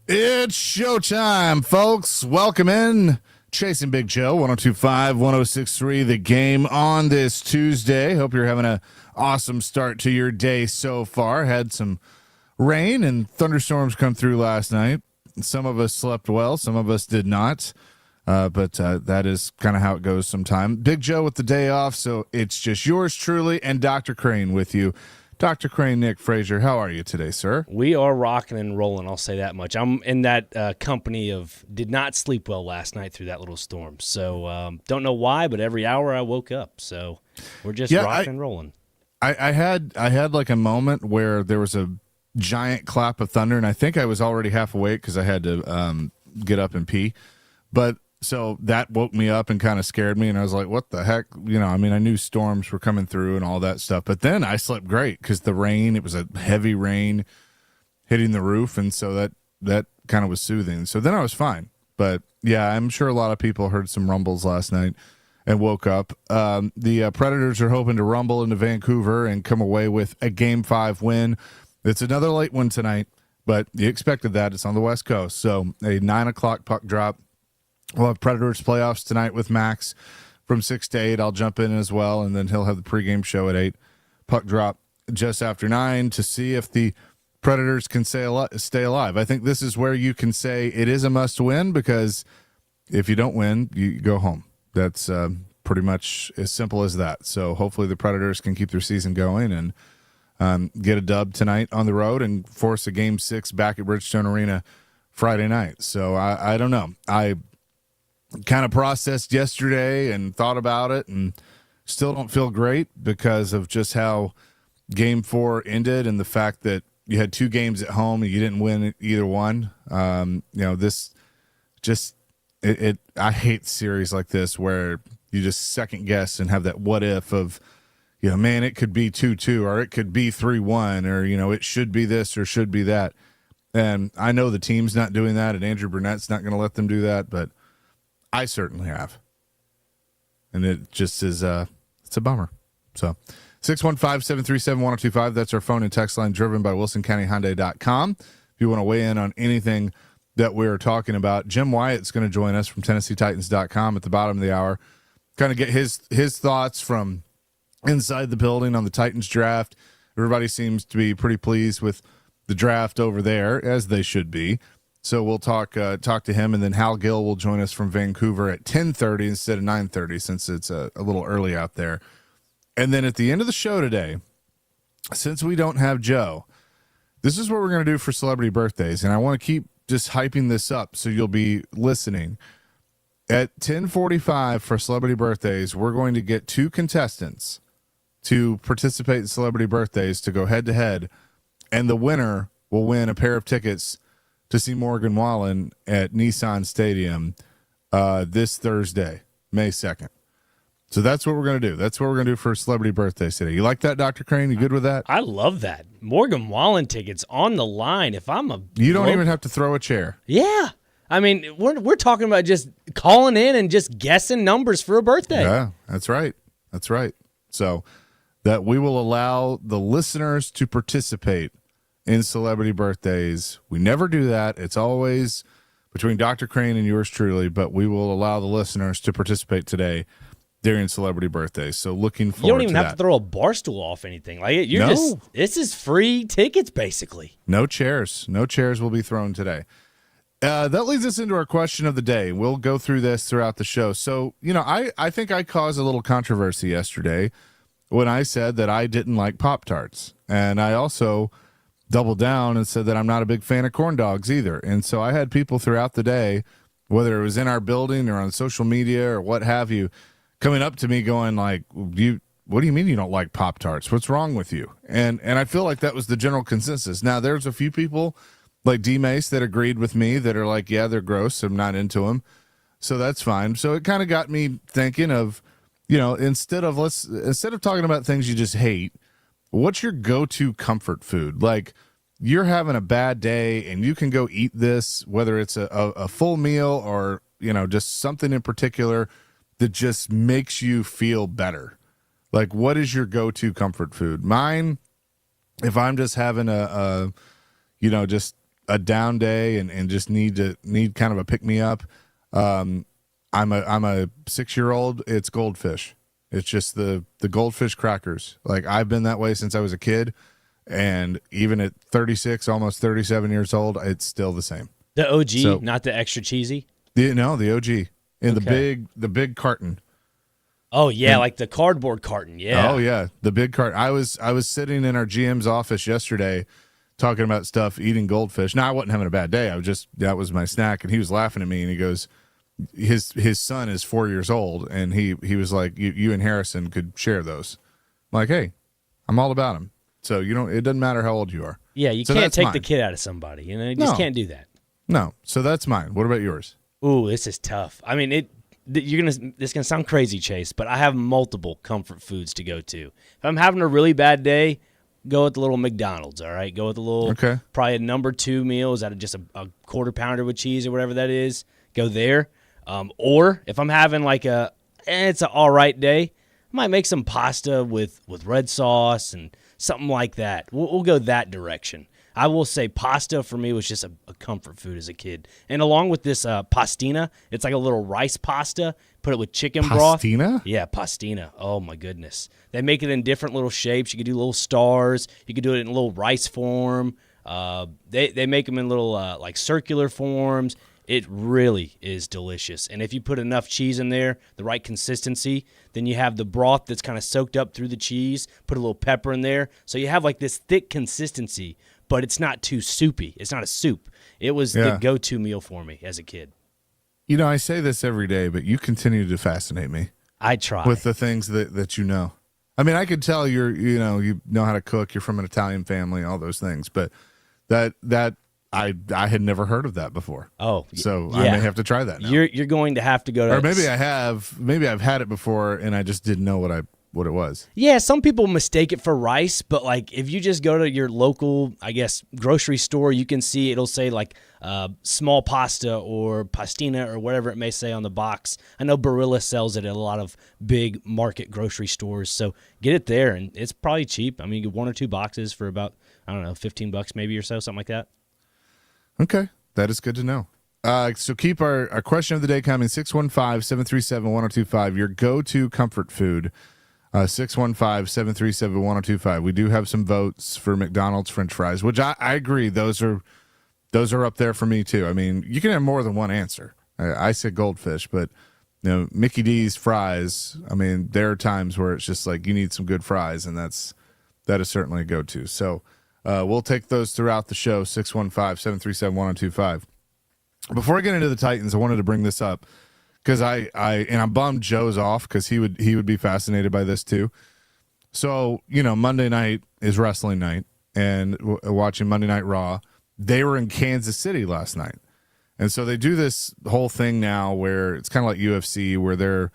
It's showtime, folks. Welcome in. Chasing Big Joe, 1025, 1063, the game on this Tuesday. Hope you're having an awesome start to your day so far. Had some rain and thunderstorms come through last night. Some of us slept well, some of us did not. But that is kind of how it goes sometime. Big Joe with the day off, so it's just yours truly and Dr. Crane with you. Dr. Crane, Nick Frazier, how are you today, sir? We are rocking and rolling, I'll say that much. I'm in that company of did not sleep well last night through that little storm. So don't know why, but every hour I woke up. So we're just rocking and rolling. I had like a moment where there was a giant clap of thunder, and I think I was already half awake because I had to get up and pee. But so that woke me up and kind of scared me, and I was like, what the heck? I knew storms were coming through and all that stuff. But then I slept great because the rain, it was a heavy rain hitting the roof, and so that kind of was soothing. So then I was fine. But, yeah, I'm sure a lot of people heard some rumbles last night and woke up. The Predators are hoping to rumble into Vancouver and come away with a Game 5 win. It's another late one tonight, but you expected that. It's on the West Coast. So a 9 o'clock puck drop. We'll have Predators playoffs tonight with Max from 6 to 8. I'll jump in as well, and then he'll have the pregame show at 8. Puck drop just after 9 to see if the Predators can stay alive. I think this is where you can say it is a must-win, because if you don't win, you go home. That's pretty much as simple as that. So hopefully the Predators can keep their season going and get a dub tonight on the road and force a Game 6 back at Bridgestone Arena Friday night. So I don't know. I kind of processed yesterday and thought about it and still don't feel great because of just how Game 4 ended and the fact that you had 2 games at home and you didn't win either one. This just I hate series like this where you just second guess and have that what if of, man, it could be 2-2 or it could be 3-1 or, it should be this or should be that. And I know the team's not doing that and Andrew Burnett's not going to let them do that, but I certainly have. And it just is, it's a bummer. So 615-737-1025. That's our phone and text line, driven by WilsonCountyHyundai.com. If you want to weigh in on anything that we're talking about, Jim Wyatt's going to join us from TennesseeTitans.com at the bottom of the hour. Kind of get his thoughts from inside the building on the Titans draft. Everybody seems to be pretty pleased with the draft over there, as they should be. So we'll talk to him, and then Hal Gill will join us from Vancouver at 10:30 instead of 9:30, since it's a little early out there. And then at the end of the show today, since we don't have Joe, this is what we're going to do for celebrity birthdays, and I want to keep just hyping this up so you'll be listening. At 10:45 for celebrity birthdays, we're going to get 2 contestants to participate in celebrity birthdays to go head-to-head, and the winner will win a pair of tickets to see Morgan Wallen at Nissan Stadium this Thursday, May 2nd. So that's what we're going to do. That's what we're going to do for celebrity birthdays today. You like that, Dr. Crane? You good with that? I love that. Morgan Wallen tickets on the line. If I'm you don't even have to throw a chair. Yeah. I mean, we're talking about just calling in and just guessing numbers for a birthday. Yeah, that's right. That's right. So that we will allow the listeners to participate in celebrity birthdays. We never do that. It's always between Dr. Crane and yours truly, but we will allow the listeners to participate today during celebrity birthdays. So looking forward to that. You don't even have to throw a bar stool off anything. This is free tickets, basically. No chairs. No chairs will be thrown today. That leads us into our question of the day. We'll go through this throughout the show. So, I think I caused a little controversy yesterday when I said that I didn't like Pop-Tarts. And I also doubled down and said that I'm not a big fan of corn dogs either. And so I had people throughout the day, whether it was in our building or on social media or what have you, coming up to me going like, what do you mean you don't like Pop-Tarts? What's wrong with you? And I feel like that was the general consensus. Now, there's a few people like D-Mace that agreed with me that are like, yeah, they're gross. I'm not into them. So that's fine. So it kind of got me thinking of, instead of talking about things you just hate, what's your go-to comfort food? Like, you're having a bad day and you can go eat this, whether it's a full meal or, just something in particular that just makes you feel better. Like, what is your go-to comfort food? Mine, if I'm just having just a down day and just need kind of a pick me up, I'm a 6-year-old. It's Goldfish. It's just the Goldfish crackers. Like, I've been that way since I was a kid, and even at 36, almost 37 years old, it's still the same. The OG, not the extra cheesy. The OG in the big carton. Oh yeah, like the cardboard carton. Yeah. Oh yeah, the big carton. I was sitting in our GM's office yesterday, talking about stuff, eating Goldfish. Now, I wasn't having a bad day. That was my snack, and he was laughing at me, and he goes, his son is 4 years old, and he was like, you and Harrison could share those. I'm like, hey, I'm all about them. So it doesn't matter how old you are. Yeah, you can't take the kid out of somebody. You just can't do that. No. So that's mine. What about yours? Ooh, this is tough. I mean, this is gonna sound crazy, Chase, but I have multiple comfort foods to go to. If I'm having a really bad day, go with the little McDonald's. All right, go with the little probably a number 2 meal. Is that just a quarter pounder with cheese or whatever that is? Go there. Or if I'm having like it's an all right day, I might make some pasta with red sauce and something like that. We'll go that direction. I will say pasta for me was just a comfort food as a kid. And along with this pastina, it's like a little rice pasta. Put it with chicken broth. Pastina? Yeah, pastina. Oh, my goodness. They make it in different little shapes. You could do little stars. You could do it in a little rice form. They make them in little like circular forms. It really is delicious. And if you put enough cheese in there, the right consistency, then you have the broth that's kind of soaked up through the cheese. Put a little pepper in there. So you have like this thick consistency, but it's not too soupy. It's not a soup. It was the go-to meal for me as a kid. I say this every day, but you continue to fascinate me. I try. With the things that you know. I mean, I could tell you know how to cook. You're from an Italian family, all those things. But that I had never heard of that before. Oh, so I may have to try that now. You're going to have to go to. Or maybe I have. Maybe I've had it before and I just didn't know what it was. Yeah, some people mistake it for rice, but like if you just go to your local, I guess, grocery store, you can see it'll say like small pasta or pastina or whatever it may say on the box. I know Barilla sells it at a lot of big market grocery stores, so get it there, and it's probably cheap. I mean, you get 1 or 2 boxes for about, I don't know, $15 maybe or so, something like that. Okay, that is good to know. So keep our question of the day coming, 615-737-1025, your go-to comfort food. 615-737-1025. We do have some votes for McDonald's French fries, which I agree. Those are up there for me too. I mean, you can have more than one answer. I said Goldfish, but Mickey D's fries. I mean, there are times where it's just like you need some good fries, and that is certainly a go-to. So we'll take those throughout the show. 615-737-1025. Before I get into the Titans, I wanted to bring this up. Because I'm bummed Joe's off because he would be fascinated by this too. So Monday night is wrestling night, and watching Monday Night Raw, they were in Kansas City last night, and so they do this whole thing now where it's kind of like UFC, where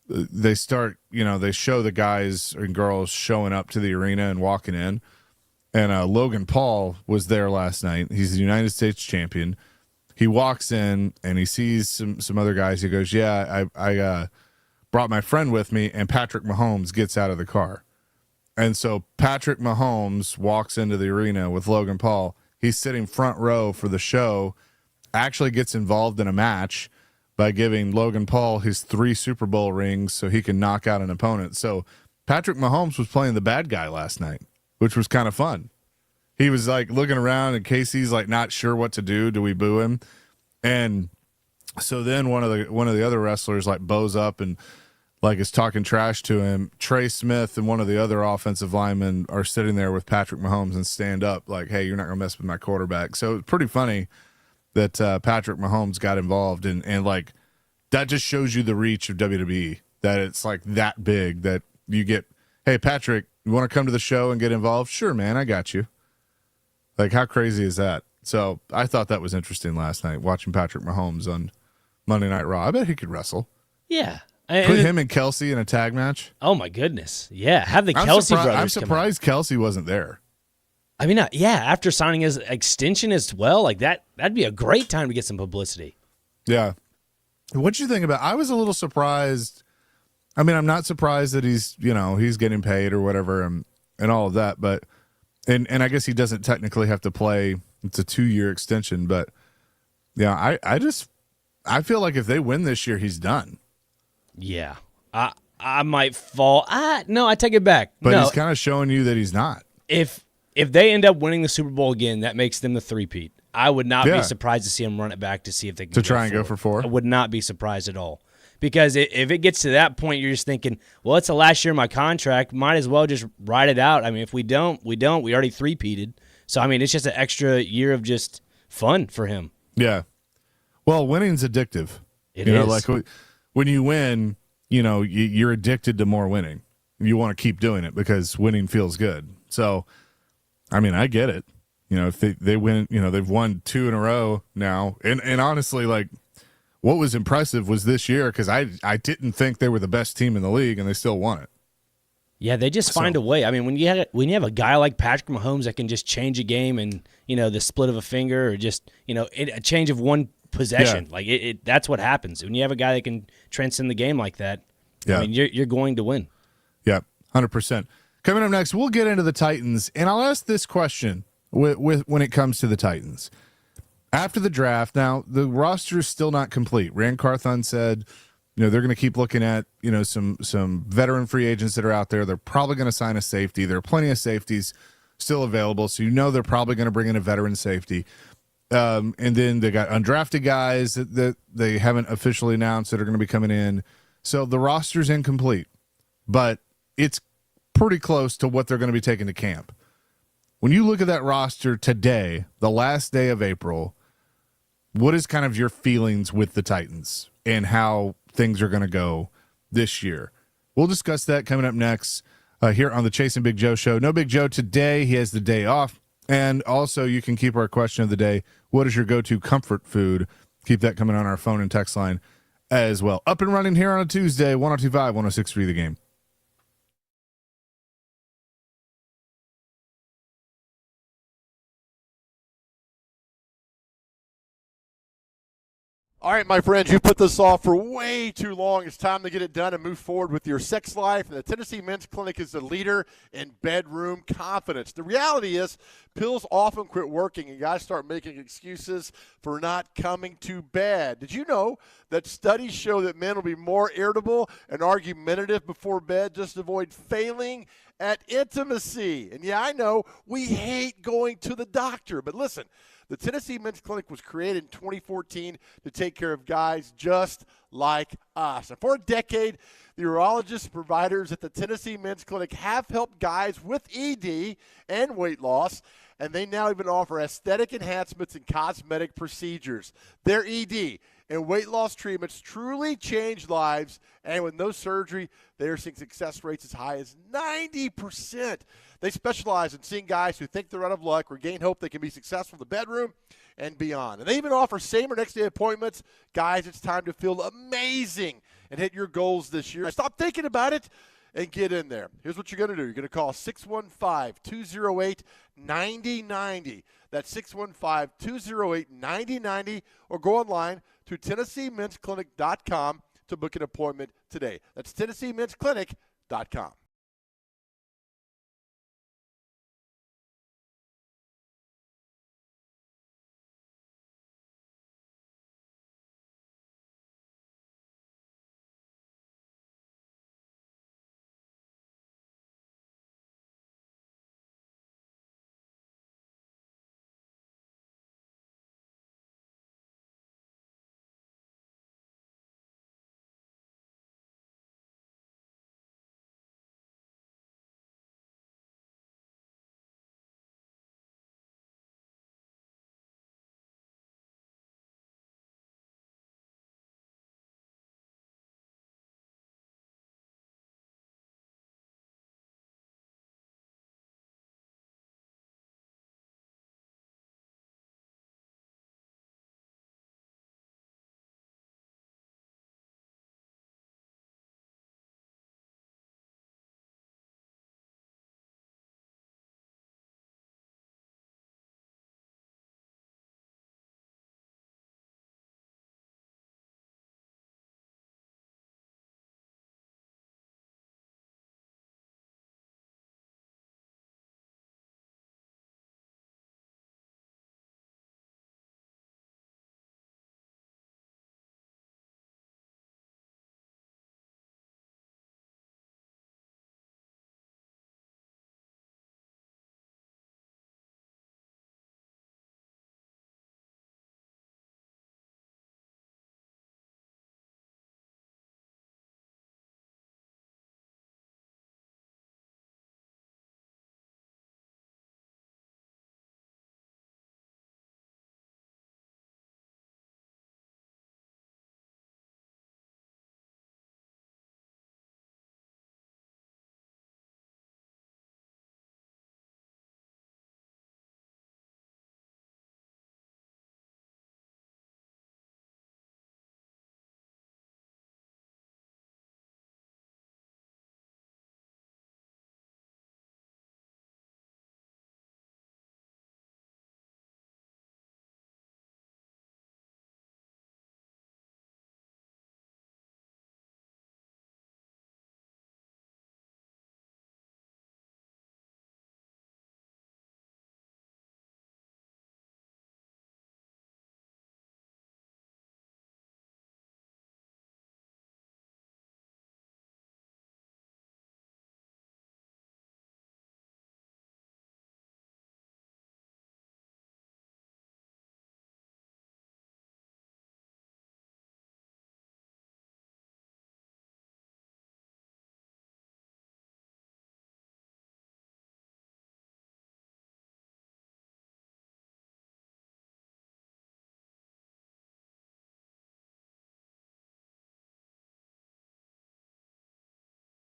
they start they show the guys and girls showing up to the arena and walking in, and Logan Paul was there last night. He's the United States champion. He walks in and he sees some other guys. He goes, yeah, I brought my friend with me, and Patrick Mahomes gets out of the car. And so Patrick Mahomes walks into the arena with Logan Paul. He's sitting front row for the show, actually gets involved in a match by giving Logan Paul his 3 Super Bowl rings so he can knock out an opponent. So Patrick Mahomes was playing the bad guy last night, which was kind of fun. He was like looking around, and Casey's like not sure what to do. Do we boo him? And so then one of the other wrestlers like bows up and like is talking trash to him. Trey Smith and one of the other offensive linemen are sitting there with Patrick Mahomes and stand up like, "Hey, you're not gonna mess with my quarterback." So it's pretty funny that Patrick Mahomes got involved, and like that just shows you the reach of WWE. That it's like that big that you get. Hey, Patrick, you want to come to the show and get involved? Sure, man, I got you. Like, how crazy is that? So I thought that was interesting last night, watching Patrick Mahomes on Monday Night Raw. I bet he could wrestle. Yeah. Put him and Kelsey in a tag match. Oh, my goodness. Yeah, have the Kelsey brothers I'm surprised Kelsey wasn't there. I mean, yeah, after signing his extension as well, like that'd be a great time to get some publicity. Yeah. What'd you think about I was a little surprised. I mean, I'm not surprised that he's getting paid or whatever and all of that, but and I guess he doesn't technically have to play It's a 2-year extension, but yeah, I feel like if they win this year, he's done. Yeah. I might fall. No, I take it back. But no, he's kind of showing you that he's not. if they end up winning the Super Bowl again, that makes them the three-peat. I would not Yeah. be surprised to see him run it back to see if they can To try and go for 4? I would not be surprised at all. Because if it gets to that point, you're just thinking, well, it's the last year of my contract. Might as well just ride it out. I mean, if we don't. We already three-peated. So, I mean, it's just an extra year of just fun for him. Yeah. Well, winning's addictive. It you know, is. like when you win, you know, you're addicted to more winning. You want to keep doing it because winning feels good. So, I mean, I get it. You know, if they win, you know, they've won 2 in a row now. And honestly, like, what was impressive was this year because I didn't think they were the best team in the league, and they still won it. Yeah, they just find a way. I mean, when you have a guy like Patrick Mahomes that can just change a game and, you know, the split of a finger or just, you know, a change of one possession. Yeah. Like that's what happens. When you have a guy that can transcend the game like that, Yeah. I mean, you're going to win. Yeah, 100%. Coming up next, we'll get into the Titans, and I'll ask this question with when it comes to the Titans. After the draft, now the roster is still not complete. Rand Carthon said, you know, they're going to keep looking at, you know, some veteran free agents that are out there. They're probably going to sign a safety. There are plenty of safeties still available, so you know they're probably going to bring in a veteran safety. And then they got undrafted guys that they haven't officially announced that are going to be coming in. So the roster's incomplete, but it's pretty close to what they're going to be taking to camp. When you look at that roster today, the last day of April, what is kind of your feelings with the Titans and how things are going to go this year? We'll discuss that coming up next here on the Chasing Big Joe show. No Big Joe today. He has the day off. And also, you can keep our question of the day. What is your go-to comfort food? Keep that coming on our phone and text line as well. Up and running here on a Tuesday, 102.5, 106.3 The Game. All right, my friends, you put this off for way too long. It's time to get it done and move forward with your sex life. And the Tennessee Men's Clinic is the leader in bedroom confidence. The reality is pills often quit working and guys start making excuses for not coming to bed. Did you know that studies show that men will be more irritable and argumentative before bed just to avoid failing at intimacy? And yeah, I know we hate going to the doctor, but listen, the Tennessee Men's Clinic was created in 2014 to take care of guys just like us. And for a decade, the urologists and providers at the Tennessee Men's Clinic have helped guys with ED and weight loss, and they now even offer aesthetic enhancements and cosmetic procedures. Their ED and weight loss treatments truly change lives, and with no surgery, they are seeing success rates as high as 90%. They specialize in seeing guys who think they're out of luck, regain hope they can be successful in the bedroom and beyond. And they even offer same or next day appointments. Guys, it's time to feel amazing and hit your goals this year. Stop thinking about it and get in there. Here's what you're going to do. You're going to call 615-208-9090. That's 615-208-9090, or go online to TennesseeMen'sClinic.com to book an appointment today. That's TennesseeMen'sClinic.com.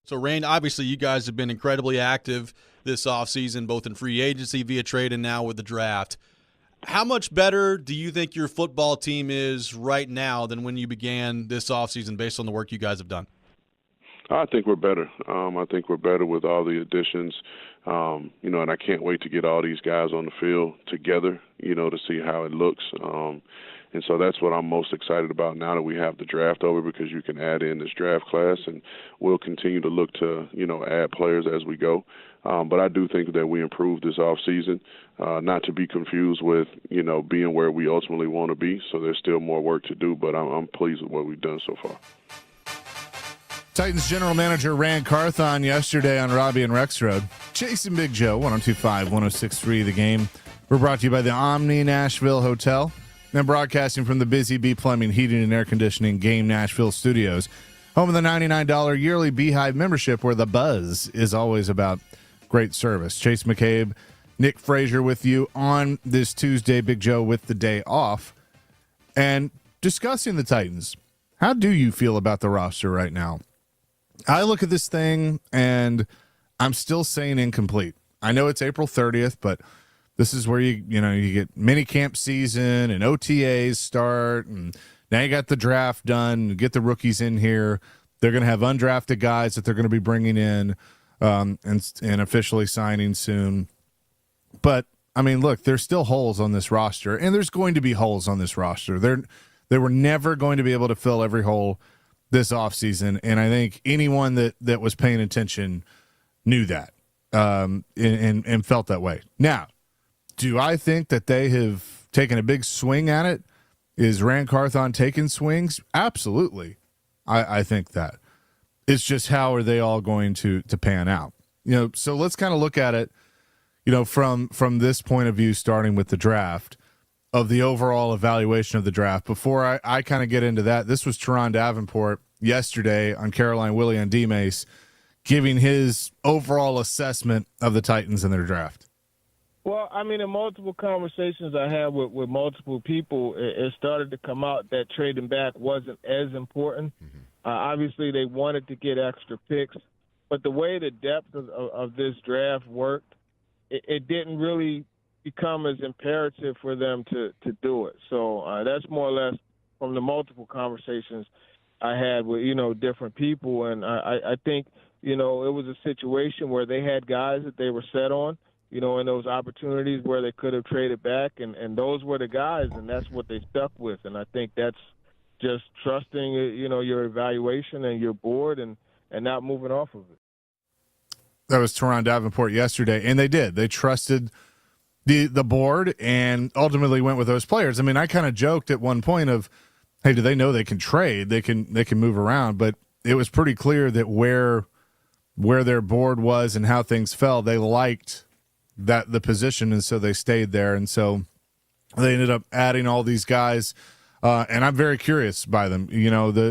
So, Rand, obviously you guys have been incredibly active this offseason, both in free agency, via trade, and now with the draft. How much better do you think your football team is right now than when you began this offseason based on the work you guys have done? I think we're better. I think we're better with all the additions, and I can't wait to get all these guys on the field together, to see how it looks. And so that's what I'm most excited about now that we have the draft over, because you can add in this draft class, and we'll continue to look to, add players as we go. But I do think that we improved this offseason, not to be confused with, being where we ultimately want to be. So there's still more work to do, but I'm pleased with what we've done so far. Titans general manager Ran Carthon yesterday on Robbie and Rex Road. Chase and Big Joe, 102.5, 106.3 The Game. We're brought to you by the Omni Nashville Hotel and broadcasting from the Busy Bee Plumbing, Heating, and Air Conditioning Game Nashville Studios. Home of the $99 yearly Beehive membership, where the buzz is always about great service. Chase McCabe, Nick Frazier with you on this Tuesday. Big Joe with the day off. And discussing the Titans, how do you feel about the roster right now? I look at this thing and I'm still saying incomplete. I know it's April 30th, but this is where you get mini camp season and OTAs start, and now you got the draft done, get the rookies in here. They're going to have undrafted guys that they're going to be bringing in and officially signing soon. But I mean, look, there's still holes on this roster, and there's going to be holes on this roster. They were never going to be able to fill every hole this offseason, and I think anyone that was paying attention knew that and felt that way. Now, do I think that they have taken a big swing at it? Is Ran Carthon taking swings? Absolutely. I think that. It's just how are they all going to pan out? So let's kind of look at it, from this point of view, starting with the draft, of the overall evaluation of the draft. Before I kind of get into that, this was Teron Davenport yesterday on Caroline Willie and D-Mace giving his overall assessment of the Titans and their draft. Well, I mean, in multiple conversations I had with multiple people, it started to come out that trading back wasn't as important. Mm-hmm. Obviously, they wanted to get extra picks, but the way the depth of this draft worked, it didn't really become as imperative for them to do it. So that's more or less from the multiple conversations I had with, different people. And I think, it was a situation where they had guys that they were set on, in those opportunities where they could have traded back. And those were the guys, and that's what they stuck with. And I think that's just trusting, your evaluation and your board and not moving off of it. That was Teron Davenport yesterday, and they did. They trusted the board and ultimately went with those players. I mean, I kind of joked at one point of, hey, do they know they can trade? They can move around, but it was pretty clear that where their board was and how things fell, they liked the position, and so they stayed there. And so they ended up adding all these guys, and I'm very curious by them.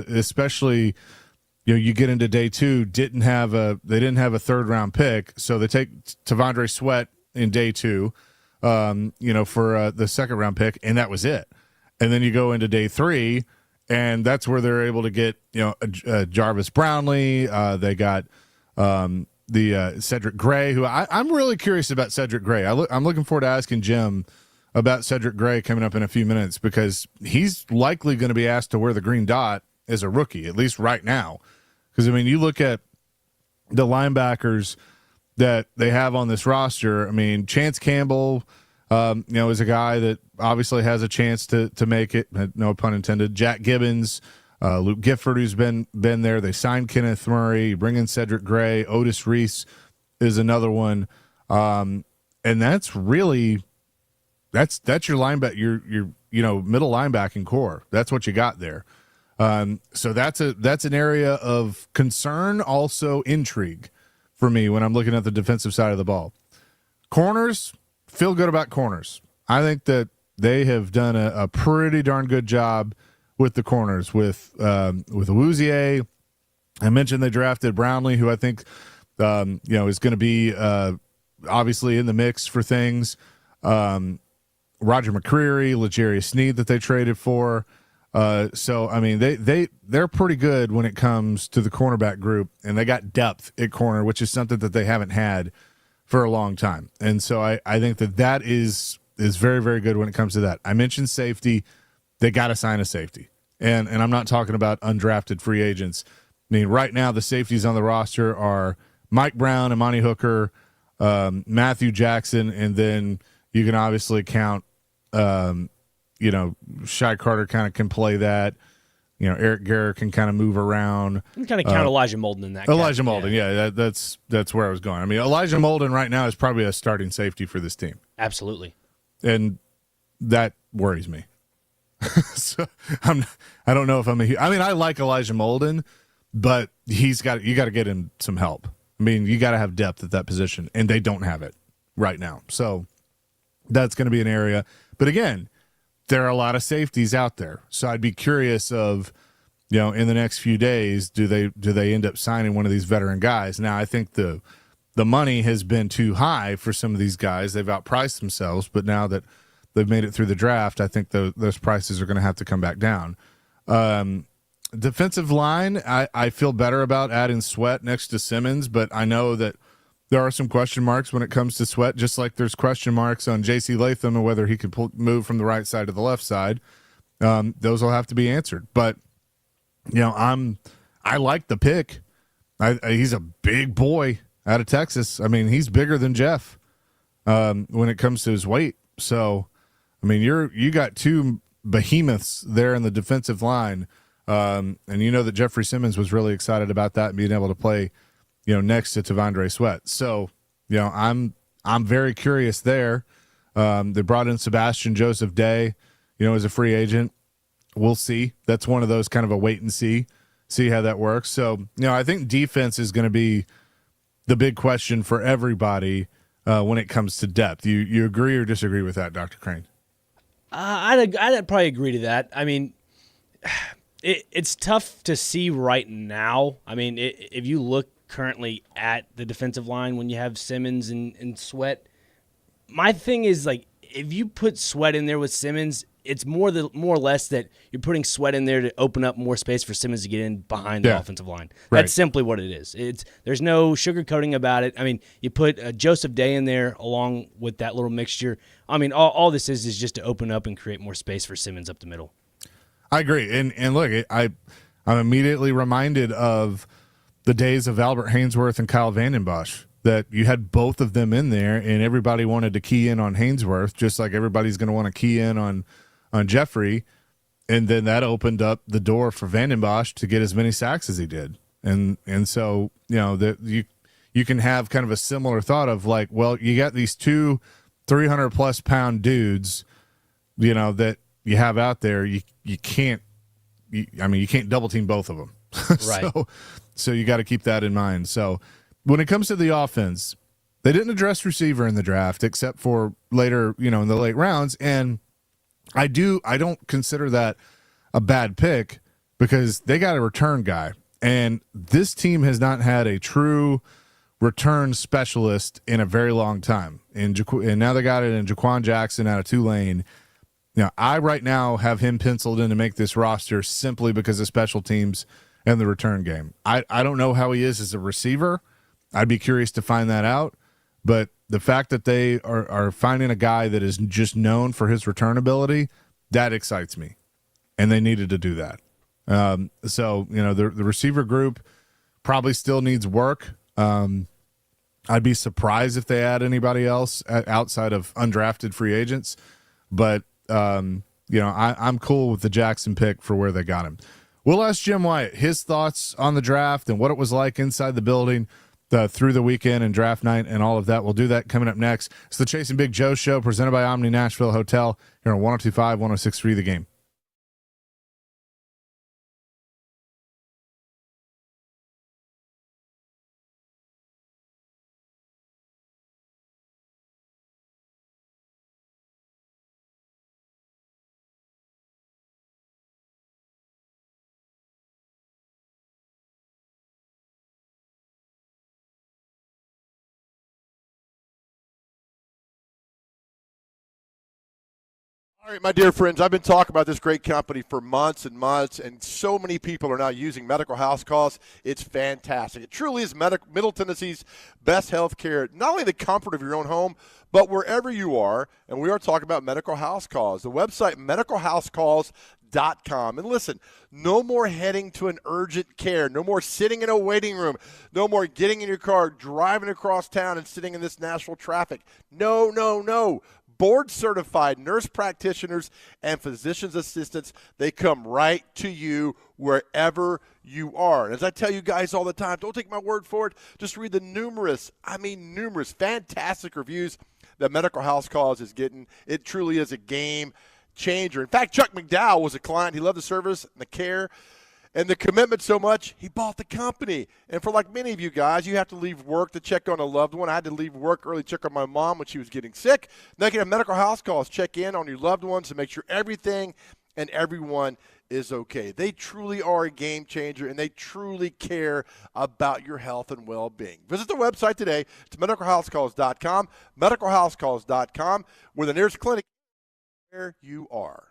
Especially you get into day two, they didn't have a third round pick, so they take Tavondre Sweat in day two, for the second round pick, and that was it. And then you go into day three, and that's where they're able to get Jarvis Brownlee. They got the Cedric Gray, who I'm really curious about Cedric Gray. I'm looking forward to asking Jim about Cedric Gray coming up in a few minutes, because he's likely going to be asked to wear the green dot as a rookie, at least right now. Because, I mean, you look at the linebackers that they have on this roster. I mean, Chance Campbell, is a guy that obviously has a chance to make it, no pun intended. Jack Gibbons, Luke Gifford, who's been there. They signed Kenneth Murray, bring in Cedric Gray. Otis Reese is another one. And that's really that's your linebacker, your middle linebacking core. That's what you got there. So that's an area of concern, also intrigue for me when I'm looking at the defensive side of the ball. Corners, feel good about corners. I think that they have done a pretty darn good job with the corners, with Awuzie. I mentioned they drafted Brownlee, who I think is going to be obviously in the mix for things. Roger McCreary, L'Jarius Sneed that they traded for. So I mean, they're pretty good when it comes to the cornerback group, and they got depth at corner, which is something that they haven't had for a long time. And so I think that is very, very good when it comes to that. I mentioned safety. They got to sign a safety. And I'm not talking about undrafted free agents. I mean, right now the safeties on the roster are Mike Brown, Imani Hooker, Matthew Jackson, and then you can obviously count, Shy Carter kind of can play that. Eric Garrett can kind of move around. You can kind of count Elijah Molden in that. Elijah Molden, yeah, that's where I was going. I mean, Elijah Molden right now is probably a starting safety for this team. Absolutely. And that worries me. So I don't know if I like Elijah Molden, but you got to get him some help. I mean, you got to have depth at that position, and they don't have it right now. So that's going to be an area. But again, there are a lot of safeties out there. So I'd be curious of, in the next few days, do they end up signing one of these veteran guys? Now, I think the money has been too high for some of these guys. They've outpriced themselves, but now that they've made it through the draft, I think those prices are going to have to come back down. Defensive line, I feel better about adding Sweat next to Simmons, but I know that there are some question marks when it comes to Sweat, just like there's question marks on J.C. Latham and whether he could move from the right side to the left side. Those will have to be answered. But, I like the pick. He's a big boy out of Texas. I mean, he's bigger than Jeff when it comes to his weight. So, I mean, you got two behemoths there in the defensive line, and you know that Jeffrey Simmons was really excited about that and being able to play, next to Tavondre Sweat. So, I'm very curious there. They brought in Sebastian Joseph Day, as a free agent. We'll see. That's one of those kind of a wait and see how that works. So, I think defense is going to be the big question for everybody when it comes to depth. You agree or disagree with that, Dr. Crane? I'd probably agree to that. I mean, it's tough to see right now. I mean, if you look currently at the defensive line when you have Simmons and Sweat, my thing is, like, if you put Sweat in there with Simmons, it's more or less that you're putting Sweat in there to open up more space for Simmons to get in behind the offensive line. Right. That's simply what it is. There's no sugarcoating about it. I mean, you put Joseph Day in there along with that little mixture. I mean, all this is just to open up and create more space for Simmons up the middle. I agree. And look, I'm immediately reminded of the days of Albert Hainsworth and Kyle Vanden Bosch, that you had both of them in there and everybody wanted to key in on Hainsworth, just like everybody's going to want to key in on Jeffrey. And then that opened up the door for Vanden Bosch to get as many sacks as he did. And so, that you can have kind of a similar thought of like, well, you got these two 300+ pound dudes, that you have out there. You can't double team both of them. Right. So you got to keep that in mind. So when it comes to the offense, they didn't address receiver in the draft except for later, in the late rounds. And I don't consider that a bad pick because they got a return guy. And this team has not had a true return specialist in a very long time. And now they got it in Jaquan Jackson out of Tulane. I right now have him penciled in to make this roster simply because of special teams and the return game. I don't know how he is as a receiver. I'd be curious to find that out. But the fact that they are finding a guy that is just known for his return ability, that excites me. And they needed to do that. So, the receiver group probably still needs work. I'd be surprised if they add anybody else outside of undrafted free agents. But, I'm cool with the Jackson pick for where they got him. We'll ask Jim Wyatt his thoughts on the draft and what it was like inside the building through the weekend and draft night and all of that. We'll do that coming up next. It's the Chasing Big Joe Show presented by Omni Nashville Hotel here on 102.5, 106.3 The Game. All right, my dear friends, I've been talking about this great company for months and months, and so many people are now using Medical House Calls. It's fantastic. It truly is Middle Tennessee's best health care, not only in the comfort of your own home, but wherever you are. And we are talking about Medical House Calls. The website, medicalhousecalls.com. And listen, no more heading to an urgent care. No more sitting in a waiting room. No more getting in your car, driving across town, and sitting in this Nashville traffic. No, no, no. Board-certified nurse practitioners and physician's assistants, they come right to you wherever you are. And as I tell you guys all the time, don't take my word for it. Just read the numerous, fantastic reviews that Medical House Calls is getting. It truly is a game changer. In fact, Chuck McDowell was a client. He loved the service and the care and the commitment so much, he bought the company. And for like many of you guys, you have to leave work to check on a loved one. I had to leave work early to check on my mom when she was getting sick. Now you can have Medical House Calls. Check in on your loved ones to make sure everything and everyone is okay. They truly are a game changer, and they truly care about your health and well-being. Visit the website today. It's medicalhousecalls.com, medicalhousecalls.com, where the nearest clinic where you are.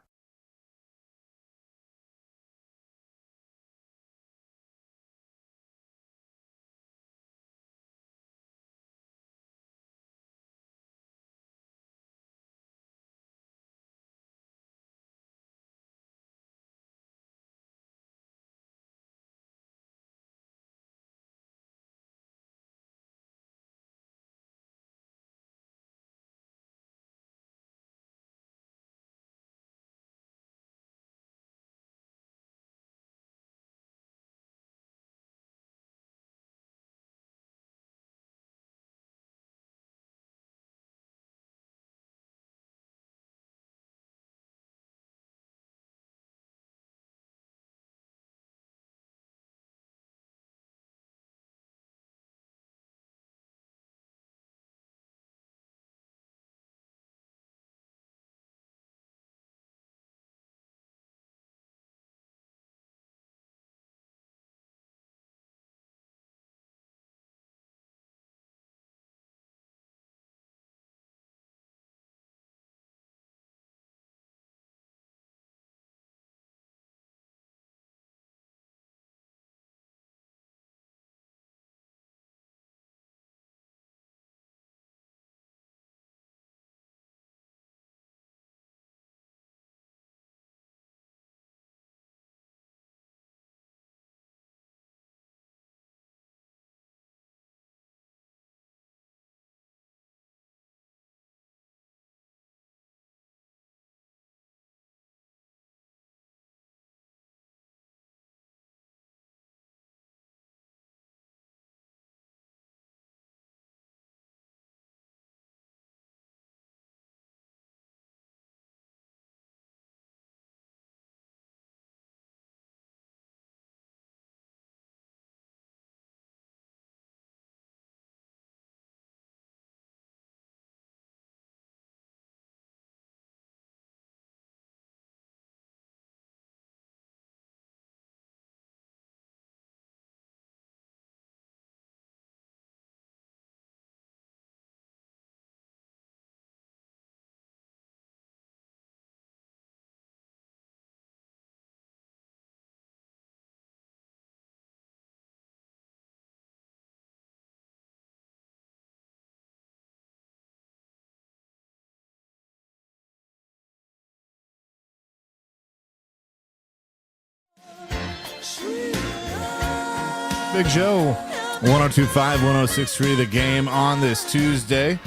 Big Joe, 102.5, 106.3, The Game on this Tuesday.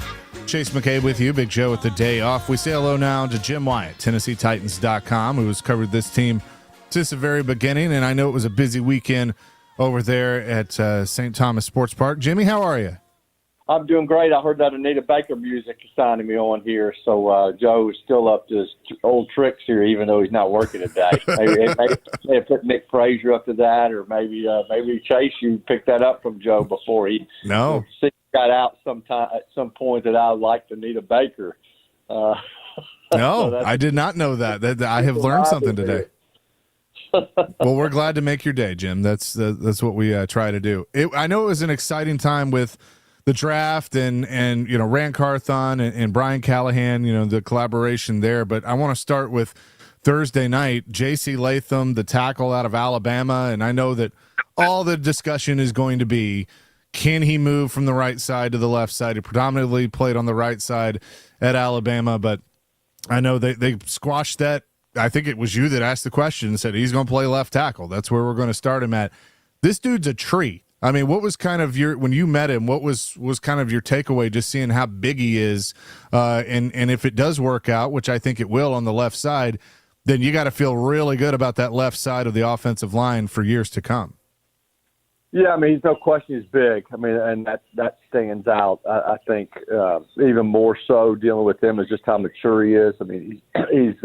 Chase McCabe with you, Big Joe with the day off. We say hello now to Jim Wyatt, TennesseeTitans.com, who has covered this team since the very beginning, and I know it was a busy weekend over there at St. Thomas Sports Park. Jimmy, how are you? I'm doing great. I heard that Anita Baker music is signing me on here, so Joe is still up to his old tricks here, even though he's not working today. maybe put Nick Frazier up to that, or maybe Chase, you picked that up from Joe before he got out at some point that I liked Anita Baker. No, so I did not know that. I have learned something today. Well, we're glad to make your day, Jim. That's what we try to do. I know it was an exciting time with the draft and Rand Carthon and Brian Callahan, the collaboration there. But I want to start with Thursday night, J.C. Latham, the tackle out of Alabama. And I know that all the discussion is going to be, can he move from the right side to the left side? He predominantly played on the right side at Alabama, but I know they squashed that. I think it was you that asked the question and said he's going to play left tackle. That's where we're going to start him at. This dude's a tree. I mean, what was kind of when you met him, what was kind of your takeaway just seeing how big he is? And if it does work out, which I think it will on the left side, then you got to feel really good about that left side of the offensive line for years to come. Yeah, I mean, there's no question he's big. I mean, and that stands out. I think even more so dealing with him is just how mature he is. I mean, he's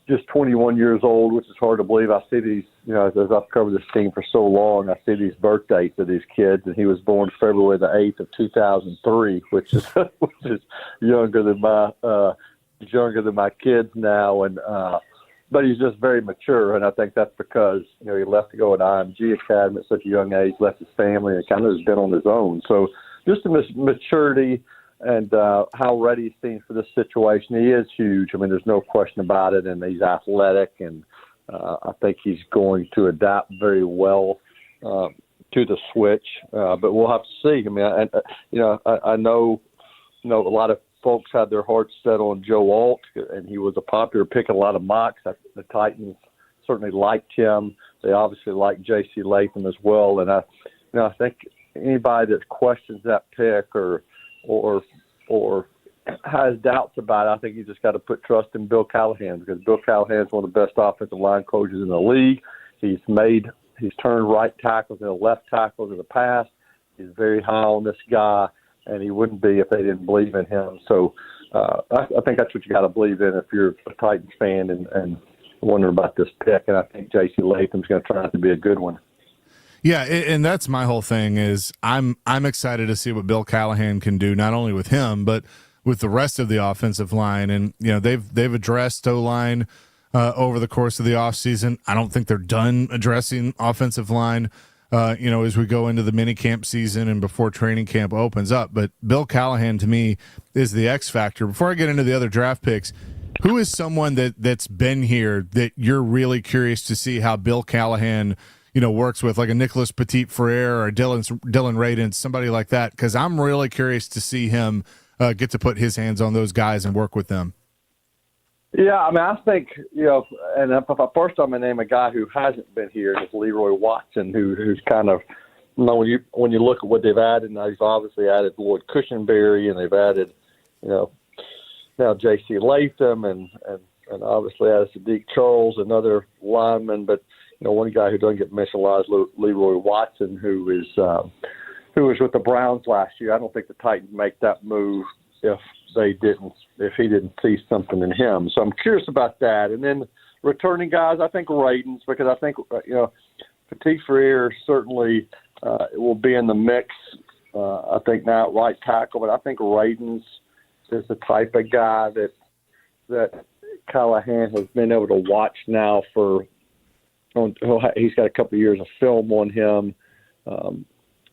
just 21 years old, which is hard to believe. I see these, as I've covered this team for so long, I see these birth dates of these kids, and he was born February the 8th of 2003, which is younger than my kids now, and but he's just very mature, and I think that's because he left to go at IMG Academy at such a young age, left his family, and kind of has been on his own. So just the maturity and how ready he seems for this situation. He is huge. I mean, there's no question about it, and he's athletic, and I think he's going to adapt very well to the switch. But we'll have to see. I mean, I know a lot of folks had their hearts set on Joe Alt, and he was a popular pick in a lot of mocks. The Titans certainly liked him. They obviously liked J.C. Latham as well. And I think anybody that questions that pick or has doubts about it, I think you just got to put trust in Bill Callahan, because Bill Callahan is one of the best offensive line coaches in the league. He's turned right tackles into left tackles in the past. He's very high on this guy, and he wouldn't be if they didn't believe in him. So I think that's what you got to believe in if you're a Titans fan and wondering about this pick. And I think J.C. Latham's going to turn out to be a good one. Yeah, and that's my whole thing is I'm excited to see what Bill Callahan can do, not only with him but with the rest of the offensive line. And they've addressed O-line over the course of the offseason. I don't think they're done addressing offensive line. As we go into the mini camp season and before training camp opens up. But Bill Callahan, to me, is the X factor. Before I get into the other draft picks, who is someone that's been here that you're really curious to see how Bill Callahan, works with, like a Nicholas Petit-Frere or Dylan Radin, somebody like that? Because I'm really curious to see him get to put his hands on those guys and work with them. Yeah, I mean, I think, and if first I'm going to name a guy who hasn't been here, is Leroy Watson, who's kind of, when you look at what they've added, now they've obviously added Lloyd Cushenberry, and they've added, now J.C. Latham, and obviously added Sadiq Charles, another lineman, but, one guy who doesn't get mentioned a lot is Leroy Watson, who was with the Browns last year. I don't think the Titans make that move if he didn't see something in him. So I'm curious about that. And then returning guys, I think Radins, because I think, Petit-Frere certainly will be in the mix. I think now at right tackle, but I think Radins is the type of guy that Callahan has been able to watch now he's got a couple of years of film on him.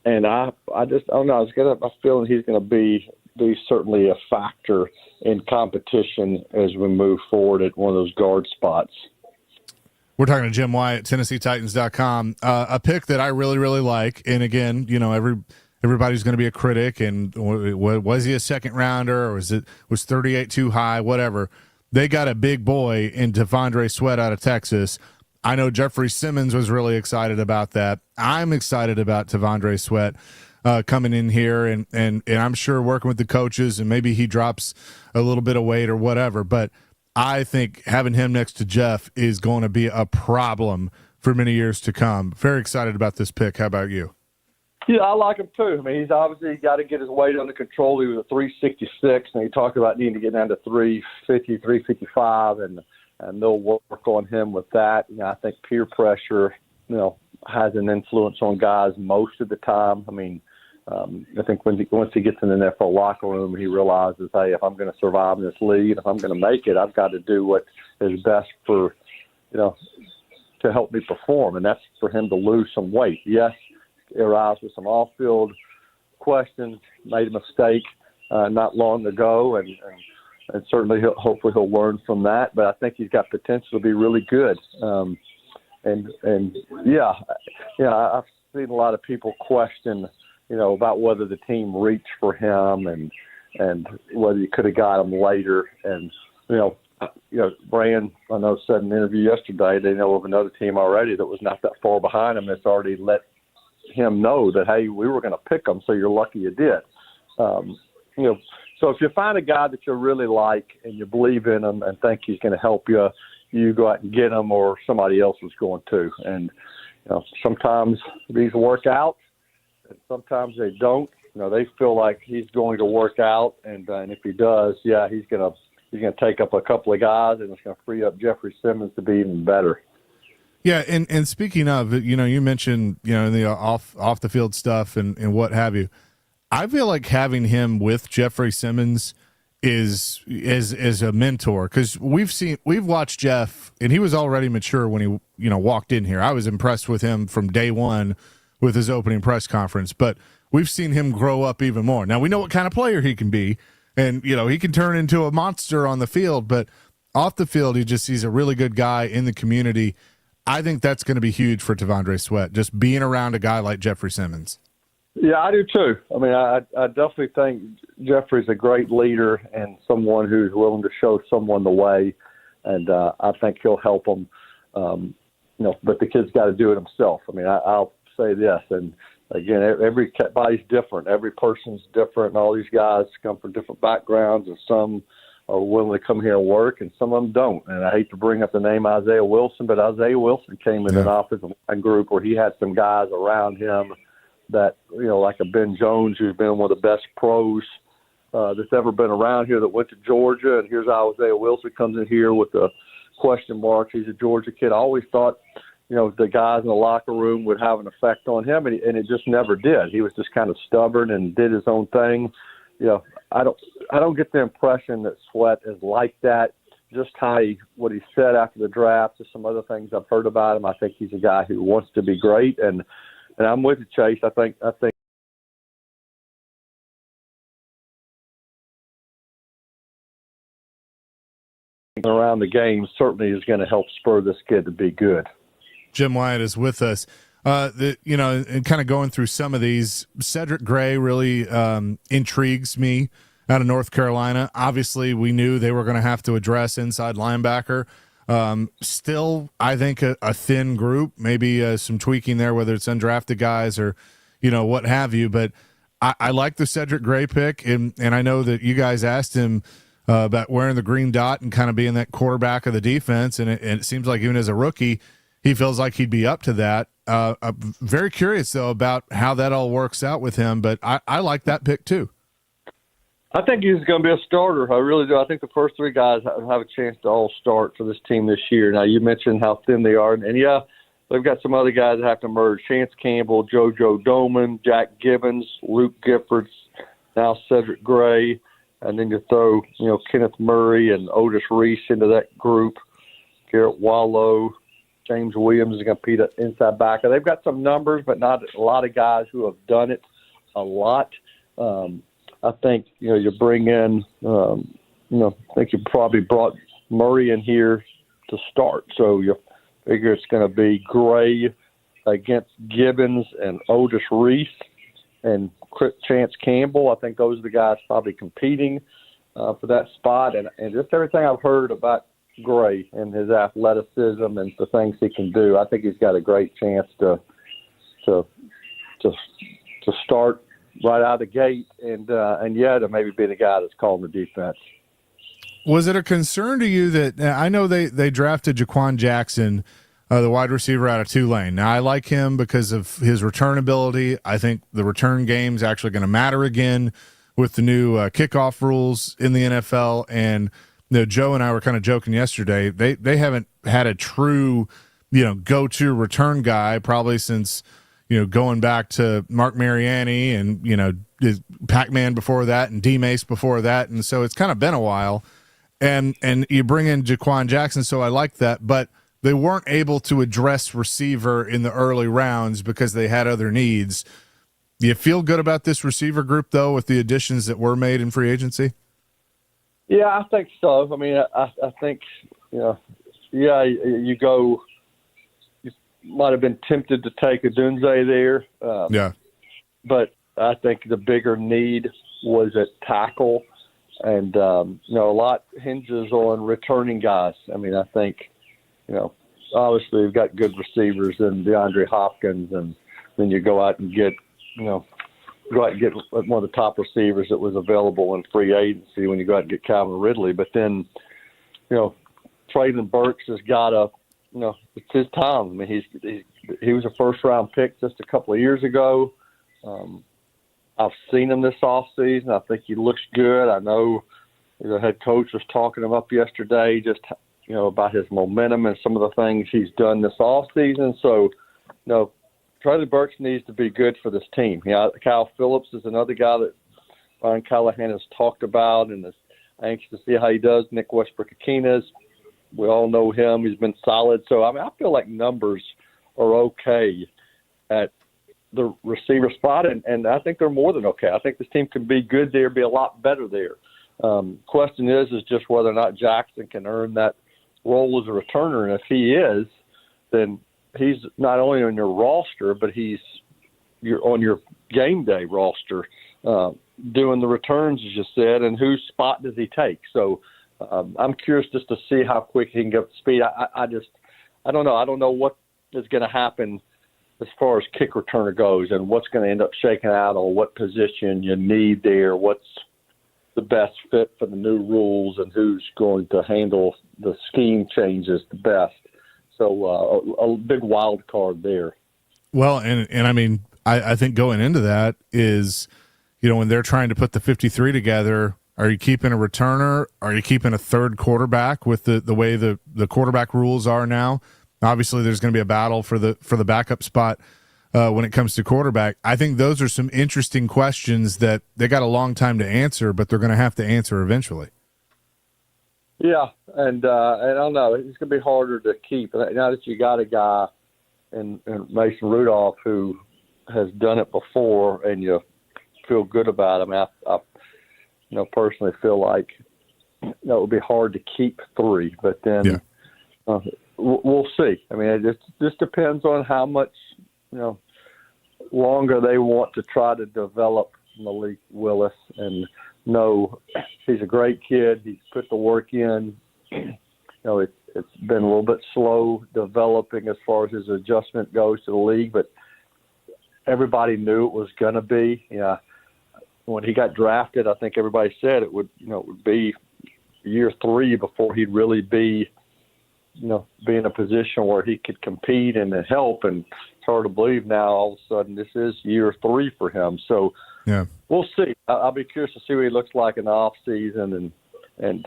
And I don't know, I'm feeling he's going to be certainly a factor in competition as we move forward at one of those guard spots. We're talking to Jim Wyatt, TennesseeTitans.com. A pick that I really, really like, and again, everybody's going to be a critic, and was he a second rounder, or was 38 too high, whatever. They got a big boy in T'Vondre Sweat out of Texas. I know Jeffrey Simmons was really excited about that. I'm excited about T'Vondre Sweat coming in here, and I'm sure working with the coaches, and maybe he drops a little bit of weight or whatever. But I think having him next to Jeff is going to be a problem for many years to come. Very excited about this pick. How about you? Yeah, I like him too. I mean, he's obviously got to get his weight under control. He was a 366, and he talked about needing to get down to 350, 355, and they'll work on him with that. I think peer pressure, has an influence on guys most of the time. I mean, I think once he gets in the NFL locker room, he realizes, hey, if I'm going to survive in this league, if I'm going to make it, I've got to do what is best for, to help me perform, and that's for him to lose some weight. Yes, it arrives with some off-field questions, made a mistake not long ago, and certainly hopefully he'll learn from that. But I think he's got potential to be really good. And I've seen a lot of people question, about whether the team reached for him and whether you could have got him later. And Brand, I know, said in an interview yesterday they know of another team already that was not that far behind him that's already let him know that, hey, we were going to pick him, so you're lucky you did. So if you find a guy that you really like and you believe in him and think he's going to help you, you go out and get him, or somebody else is going to. And sometimes these work out, and sometimes they don't. They feel like he's going to work out, and if he does, he's going to take up a couple of guys, and it's going to free up Jeffrey Simmons to be even better. Yeah, and speaking of, you mentioned the off the field stuff and what have you. I feel like having him with Jeffrey Simmons is a mentor, because we've watched Jeff, and he was already mature when he walked in here. I was impressed with him from day one with his opening press conference, but we've seen him grow up even more. Now we know what kind of player he can be, and he can turn into a monster on the field, but off the field he's a really good guy in the community. I think that's going to be huge for T'Vondre Sweat, just being around a guy like Jeffrey Simmons. Yeah, I do too. I mean, I definitely think Jeffrey's a great leader and someone who's willing to show someone the way, and I think he'll help them. But the kid's got to do it himself. I mean, I'll say this, and again, everybody's different. Every person's different, and all these guys come from different backgrounds, and some are willing to come here and work, and some of them don't. And I hate to bring up the name Isaiah Wilson, but Isaiah Wilson came in an offensive line group where he had some guys around him that, like a Ben Jones, who's been one of the best pros that's ever been around here, that went to Georgia. And here's Isaiah Wilson comes in here with the question marks. He's a Georgia kid. I always thought, the guys in the locker room would have an effect on him, and it just never did. He was just kind of stubborn and did his own thing. I don't get the impression that Sweat is like that. Just what he said after the draft, just some other things I've heard about him. I think he's a guy who wants to be great, and I'm with you, Chase. I think around the game certainly is going to help spur this kid to be good. Jim Wyatt is with us. And kind of going through some of these, Cedric Gray really intrigues me out of North Carolina. Obviously, we knew they were going to have to address inside linebacker. Still, I think a thin group, maybe some tweaking there, whether it's undrafted guys or, what have you. But I like the Cedric Gray pick, and I know that you guys asked him about wearing the green dot and kind of being that quarterback of the defense, and it seems like even as a rookie, he feels like he'd be up to that. I'm very curious, though, about how that all works out with him, but I like that pick too. I think he's going to be a starter. I really do. I think the first three guys have a chance to all start for this team this year. Now, you mentioned how thin they are, and they've got some other guys that have to merge. Chance Campbell, JoJo Doman, Jack Gibbons, Luke Giffords, now Cedric Gray, and then you throw, Kenneth Murray and Otis Reese into that group, Garrett Wallow, James Williams is going to compete at inside backer. They've got some numbers, but not a lot of guys who have done it a lot. I think, you bring in, I think you probably brought Murray in here to start. So you figure it's going to be Gray against Gibbons and Otis Reese and Chance Campbell. I think those are the guys probably competing for that spot. And just everything I've heard about Gray and his athleticism and the things he can do, I think he's got a great chance to start right out of the gate and to maybe be the guy that's calling the defense. Was it a concern to you that I know they drafted Jaquan Jackson, the wide receiver out of Tulane? Now, I like him because of his return ability. I think the return game's actually going to matter again with the new kickoff rules in the NFL. And Joe and I were kind of joking yesterday. They haven't had a true, go-to return guy probably since, going back to Mark Mariani and, Pac-Man before that and D-Mace before that. And so it's kind of been a while. And you bring in Jaquan Jackson, so I like that. But they weren't able to address receiver in the early rounds because they had other needs. Do you feel good about this receiver group, though, with the additions that were made in free agency? Yeah, I think so. I mean, I think, you might have been tempted to take a Dunze there. Yeah. But I think the bigger need was at tackle. And, a lot hinges on returning guys. I mean, I think, obviously we've got good receivers in DeAndre Hopkins, and then you go out and get one of the top receivers that was available in free agency when you go out and get Calvin Ridley. But then, Traylon Burks has got it's his time. I mean, he was a first-round pick just a couple of years ago. I've seen him this offseason. I think he looks good. I know the head coach was talking him up yesterday, just about his momentum and some of the things he's done this offseason. So, Traylon Burks needs to be good for this team. Kyle Phillips is another guy that Brian Callahan has talked about and is anxious to see how he does. Nick Westbrook-Akinas, we all know him. He's been solid. So, I mean, I feel like numbers are okay at the receiver spot, and I think they're more than okay. I think this team can be good there, be a lot better there. Question is just whether or not Jackson can earn that role as a returner, and if he is, then he's not only on your roster, but you're on your game day roster, doing the returns, as you said, and whose spot does he take? So I'm curious just to see how quick he can get up to speed. I don't know. I don't know what is going to happen as far as kick returner goes and what's going to end up shaking out or what position you need there, what's the best fit for the new rules and who's going to handle the scheme changes the best. So a big wild card there. Well, and I mean, I think going into that is, when they're trying to put the 53 together, are you keeping a returner? Are you keeping a third quarterback with the way the quarterback rules are now? Obviously, there's going to be a battle for the backup spot when it comes to quarterback. I think those are some interesting questions that they got a long time to answer, but they're going to have to answer eventually. Yeah, and I don't know. It's going to be harder to keep. Now that you got a guy in Mason Rudolph who has done it before and you feel good about him, I personally feel like it would be hard to keep three. But then we'll see. I mean, it just depends on how much, longer they want to try to develop Malik Willis. And he's a great kid. He's put the work in. It's been a little bit slow developing as far as his adjustment goes to the league, but everybody knew it was going to be. When he got drafted, I think everybody said it would be year 3 before he'd really be in a position where he could compete and help. And it's hard to believe now all of a sudden this is year 3 for him. So we'll see. I'll be curious to see what he looks like in the off season and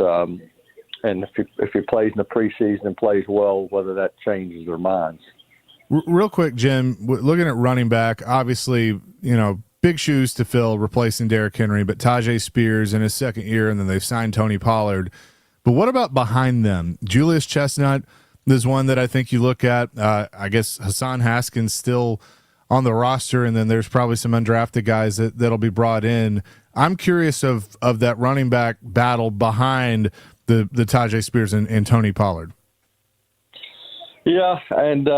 if he plays in the preseason and plays well, whether that changes their minds. Real quick, Jim, looking at running back, obviously, big shoes to fill replacing Derrick Henry, but Tajay Spears in his second year, and then they've signed Tony Pollard. But what about behind them? Julius Chestnut is one that I think you look at. I guess Hassan Haskins still on the roster, and then there's probably some undrafted guys that'll be brought in. I'm curious of that running back battle behind the Tajay Spears and Tony Pollard. Yeah, and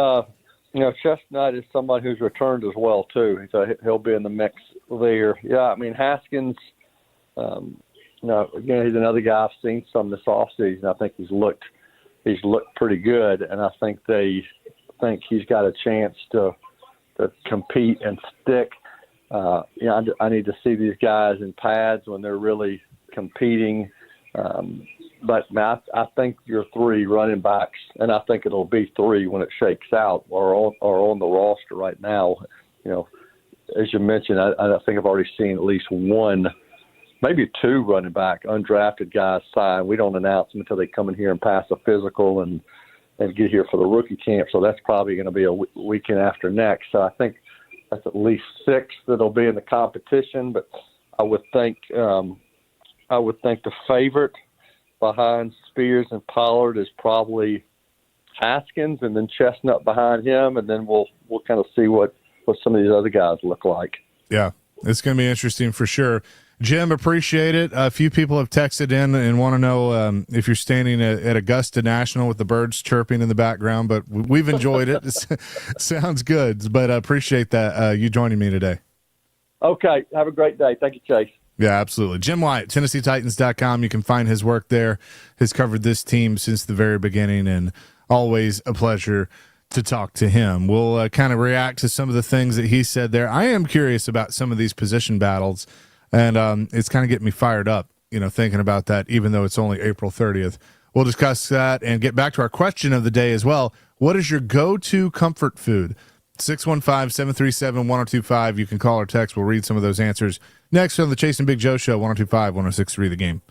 Chestnut is somebody who's returned as well too, so he'll be in the mix there. Yeah, I mean Haskins. Again, he's another guy I've seen some this offseason. I think he's looked pretty good, and I think they think he's got a chance to compete and stick. I need to see these guys in pads when they're really competing. But I think your 3 running backs, and I think it'll be 3 when it shakes out, are on the roster right now. As you mentioned, I think I've already seen at least 1, maybe 2 running back undrafted guys sign. We don't announce them until they come in here and pass a physical and get here for the rookie camp. So that's probably going to be a weekend after next. So I think that's at least 6 that'll be in the competition. But I would think the favorite behind Spears and Pollard is probably Haskins, and then Chestnut behind him, and then we'll kind of see what some of these other guys look like. Yeah, it's going to be interesting for sure. Jim, appreciate it. A few people have texted in and want to know if you're standing at Augusta National with the birds chirping in the background, but we've enjoyed it. It sounds good, but I appreciate that you joining me today. Okay. Have a great day. Thank you, Chase. Yeah, absolutely. Jim Wyatt, TennesseeTitans.com. You can find his work there. Has covered this team since the very beginning, and always a pleasure to talk to him. We'll kind of react to some of the things that he said there. I am curious about some of these position battles. And it's kind of getting me fired up, thinking about that, even though it's only April 30th. We'll discuss that and get back to our question of the day as well. What is your go-to comfort food? 615-737-1025. You can call or text. We'll read some of those answers next on the Chase and Big Joe Show, 102.5, 106.3 The Game.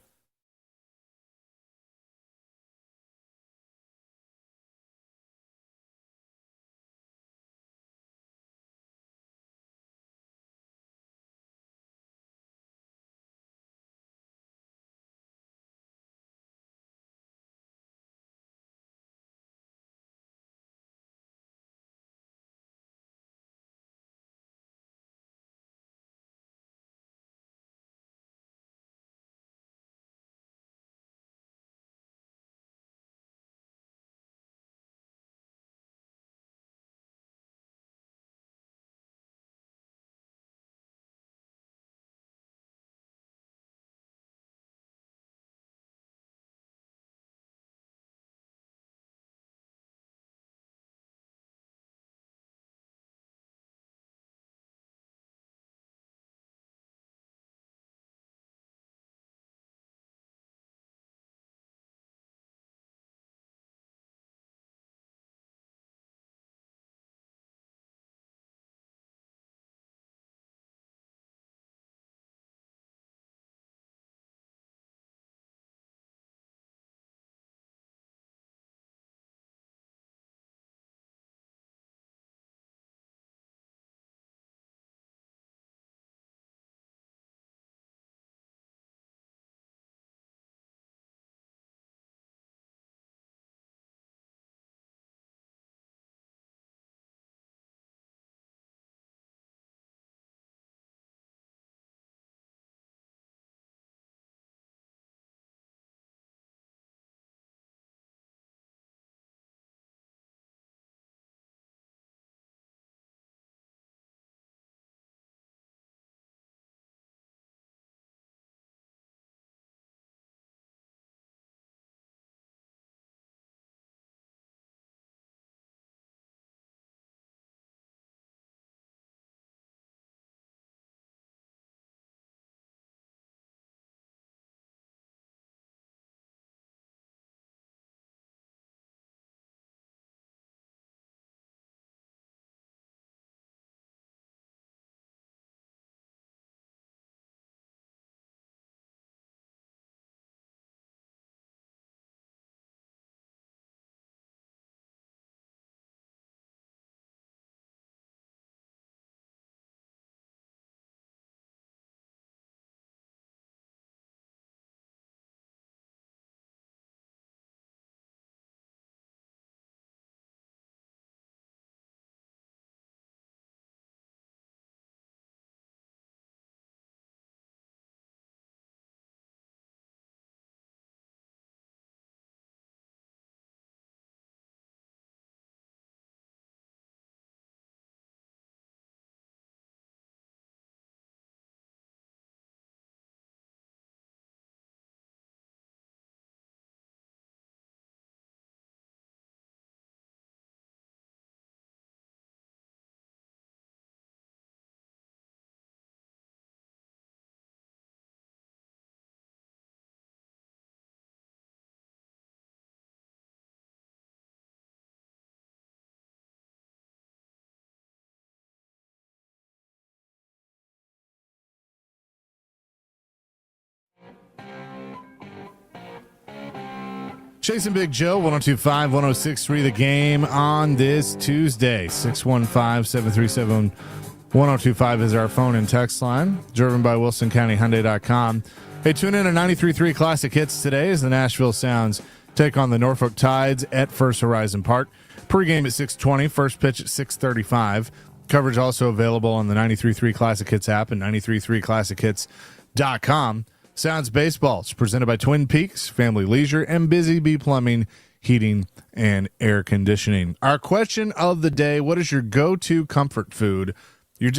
Chasing Big Joe, 102.5, 106.3 The Game on this Tuesday. 615-737-1025 is our phone and text line, driven by WilsonCountyHyundai.com. Hey, tune in to 93.3 Classic Hits today as the Nashville Sounds take on the Norfolk Tides at First Horizon Park. Pre-game at 6:20, first pitch at 6:35. Coverage also available on the 93.3 Classic Hits app and 93.3classichits.com. Sounds Baseball is presented by Twin Peaks, Family Leisure, and Busy Bee Plumbing, Heating, and Air Conditioning. Our question of the day, what is your go-to comfort food? You're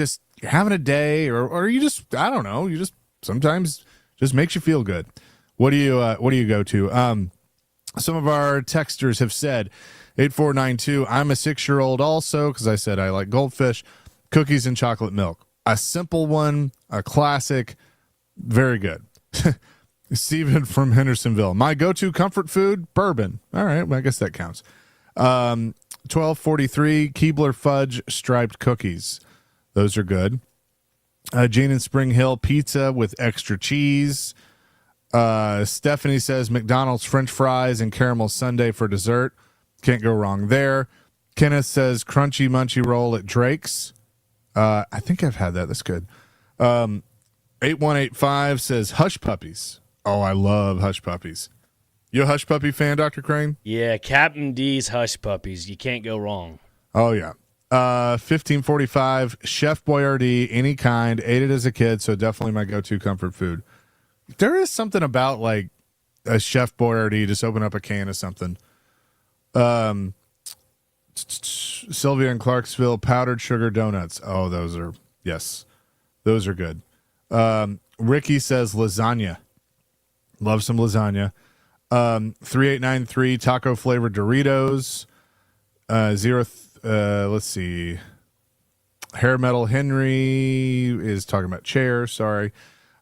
having a day or you just, I don't know, you just sometimes just makes you feel good. What do you go to? Some of our texters have said 8492, I'm a 6-year-old also because I said I like goldfish, cookies and chocolate milk. A simple one, a classic, very good. Steven from Hendersonville, my go-to comfort food, bourbon. All right, well, I guess that counts. 1243, Keebler fudge striped cookies. Those are good. Gene in Spring Hill, pizza with extra cheese. Stephanie says McDonald's French fries and caramel sundae for dessert. Can't go wrong there. Kenneth says crunchy munchy roll at Drake's. I think I've had that. That's good. 8185 says Hush Puppies. Oh, I love Hush Puppies. You a Hush Puppy fan, Dr. Crane? Yeah, Captain D's Hush Puppies. You can't go wrong. Oh, yeah. 1545, Chef Boyardee, any kind. Ate it as a kid, so definitely my go-to comfort food. There is something about, like, a Chef Boyardee, just open up a can of something. Sylvia in Clarksville, powdered sugar donuts. Oh, those are good. Ricky says lasagna. Love some lasagna. 3893, taco flavored Doritos. Let's see. Hair Metal Henry is talking about chairs. Sorry.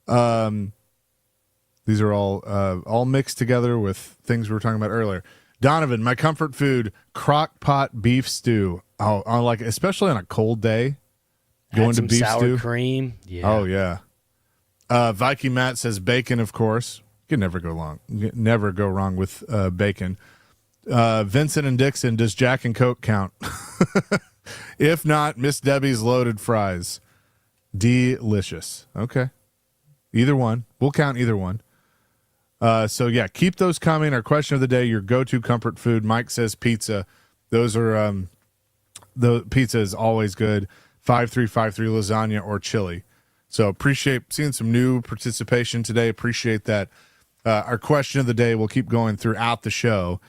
These are all mixed together with things we were talking about earlier. Donovan, my comfort food, crock pot beef stew. Oh, like especially on a cold day, going to beef sour stew. Cream. Yeah. Oh yeah. Viking Matt says bacon, of course. You can never go wrong with bacon. Vincent and Dixon, does Jack and Coke count? If not, Miss Debbie's loaded fries. Delicious. Okay. Either one. We'll count either one. So yeah, keep those coming. Our question of the day, your go-to comfort food. Mike says pizza. Those are the pizza is always good. 5353 lasagna or chili. So appreciate seeing some new participation today. Appreciate that. Our question of the day, we'll keep going throughout the show,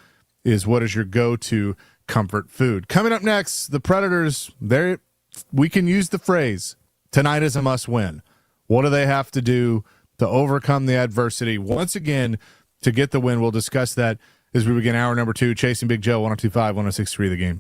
is what is your go-to comfort food? Coming up next, the Predators, we can use the phrase, tonight is a must-win. What do they have to do to overcome the adversity once again to get the win? We'll discuss that as we begin hour number 2, Chasing Big Joe, 102.5, 106.3 The Game.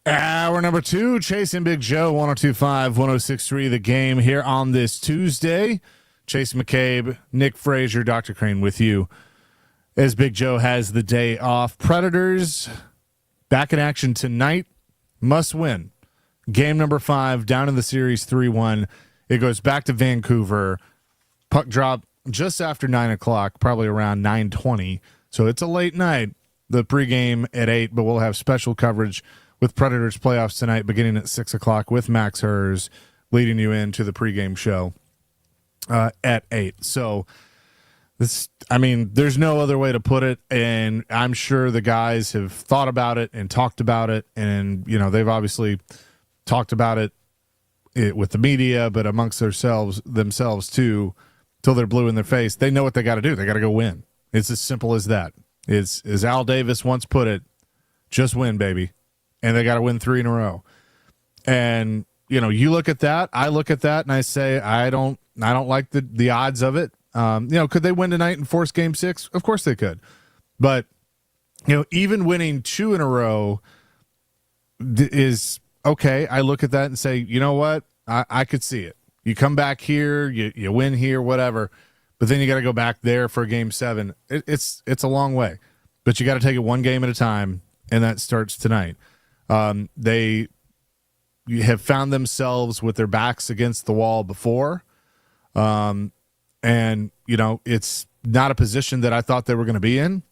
Hour number 2, Chase and Big Joe, 102.5, 106.3, The Game here on this Tuesday. Chase McCabe, Nick Frazier, Dr. Crane with you as Big Joe has the day off. Predators back in action tonight. Must win. Game number 5, down in the series 3-1. It goes back to Vancouver. Puck drop just after 9 o'clock, probably around 9:20. So it's a late night. The pregame at 8, but we'll have special coverage with Predators playoffs tonight beginning at 6 o'clock with Max Hers leading you into the pregame show at 8. So there's no other way to put it, and I'm sure the guys have thought about it and talked about it, and they've obviously talked about it with the media, but amongst themselves too, till they're blue in their face. They know what they got to do. They got to go win. It's as simple as that. It's, as Al Davis once put it, just win, baby. And they got to win 3 in a row. And you look at that, I look at that, and I say I don't like the odds of it. Could they win tonight and force Game 6? Of course they could. But even winning 2 in a row is okay. I look at that and say, you know what? I could see it. You come back here, you win here, whatever. But then you got to go back there for Game 7. It's a long way. But you got to take it one game at a time, and that starts tonight. They have found themselves with their backs against the wall before. And, it's not a position that I thought they were going to be in.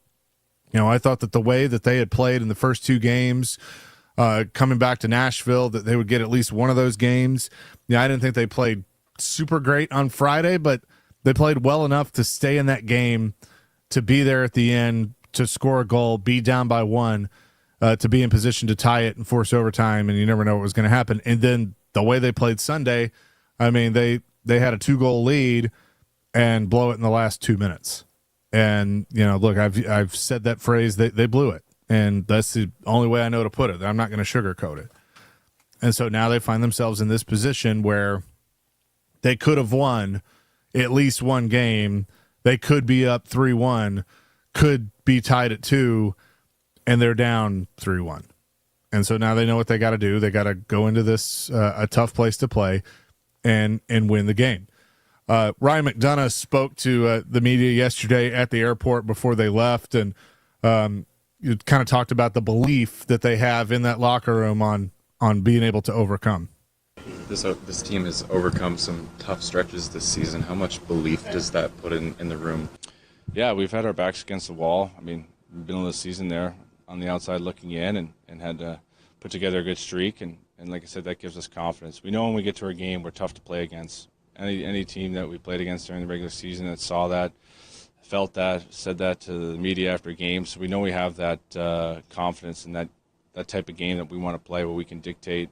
I thought that the way that they had played in the first 2 games, coming back to Nashville, that they would get at least one of those games. I didn't think they played super great on Friday, but they played well enough to stay in that game, to be there at the end, to score a goal, be down by 1, to be in position to tie it and force overtime, and you never know what was going to happen. And then the way they played Sunday, they had a 2-goal lead and blow it in the last 2 minutes. And look, I've said that phrase, they blew it, and that's the only way I know to put it. I'm not going to sugarcoat it. And so now they find themselves in this position where they could have won at least one game. They could be up 3-1, could be tied at 2, and they're down 3-1. And so now they know what they got to do. They got to go into this a tough place to play and win the game. Ryan McDonough spoke to the media yesterday at the airport before they left, and you kind of talked about the belief that they have in that locker room on being able to overcome. This team has overcome some tough stretches this season. How much belief does that put in the room? Yeah, we've had our backs against the wall. We've been in the season there on the outside looking in and had to put together a good streak. And like I said, that gives us confidence. We know when we get to our game, we're tough to play against. Any team that we played against during the regular season that saw that, felt that, said that to the media after games. So we know we have that confidence in that type of game that we want to play, where we can dictate,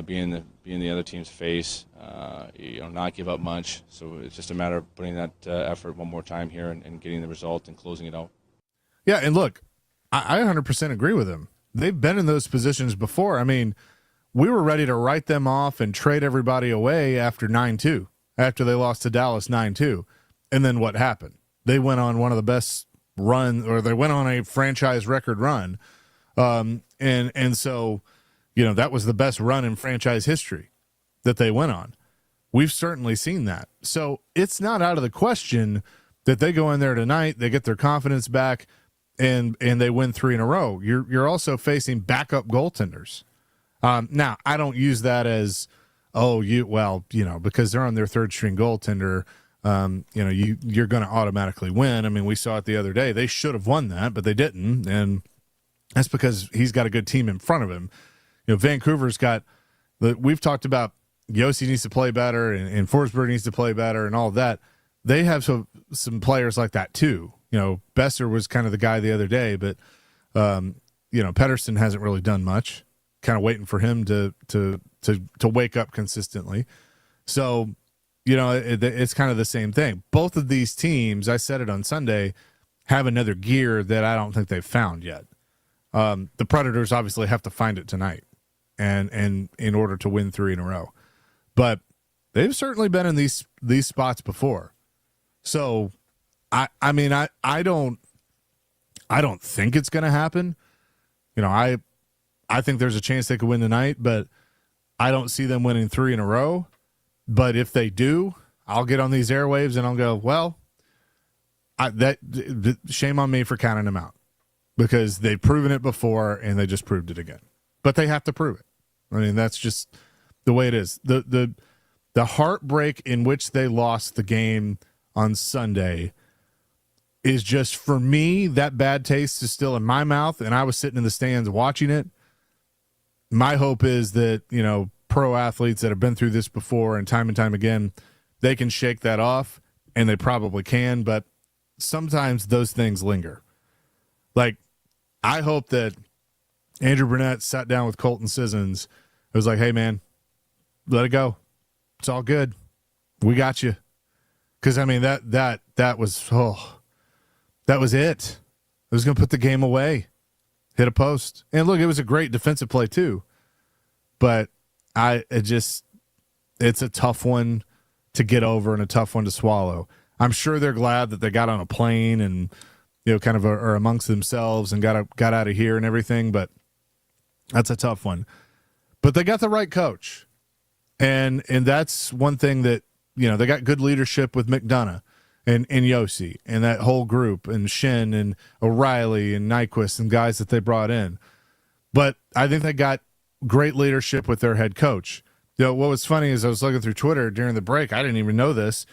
be in the other team's face, not give up much. So it's just a matter of putting that effort one more time here and getting the result and closing it out. Yeah, and look, I 100% agree with him. They've been in those positions before. We were ready to write them off and trade everybody away after 9-2, after they lost to Dallas 9-2. And then what happened? They went on one of the best runs, or they went on a franchise record run. And so, that was the best run in franchise history that they went on. We've certainly seen that. So it's not out of the question that they go in there tonight, they get their confidence back, and they win 3 in a row. You're also facing backup goaltenders. Now, I don't use that as, because they're on their 3rd string goaltender, you're going to automatically win. We saw it the other day. They should have won that, but they didn't, and that's because he's got a good team in front of him. Vancouver's got we've talked about Yossi needs to play better and Forsberg needs to play better and all of that. They have some players like that too. Besser was kind of the guy the other day, but Pettersson hasn't really done much. Kind of waiting for him to wake up consistently. So, it's kind of the same thing. Both of these teams, I said it on Sunday, have another gear that I don't think they've found yet. The Predators obviously have to find it tonight, and in order to win 3 in a row. But they've certainly been in these spots before. So, I don't think it's going to happen. I think there's a chance they could win tonight, but I don't see them winning 3 in a row. But if they do, I'll get on these airwaves and I'll go, well, shame on me for counting them out, because they've proven it before and they just proved it again. But they have to prove it. I mean, that's just the way it is. The heartbreak in which they lost the game on Sunday is just, for me, that bad taste is still in my mouth, and I was sitting in the stands watching it. My hope is that, pro athletes that have been through this before and time again, they can shake that off, and they probably can, but sometimes those things linger. Like, I hope that Andrew Burnett sat down with Colton Sissons. It was like, hey, man, let it go. It's all good. We got you. Because, I mean, that was, that was it. It was going to put the game away. Hit a post. And look, it was a great defensive play too. But it's a tough one to get over and a tough one to swallow. I'm sure they're glad that they got on a plane and, kind of are amongst themselves and got out of here and everything, but that's a tough one. But they got the right coach. And that's one thing that, they got good leadership with McDonough and Yossi and that whole group, and Shin and O'Reilly and Nyquist and guys that they brought in. But I think they got great leadership with their head coach. What was funny is I was looking through Twitter during the break. I didn't even know this.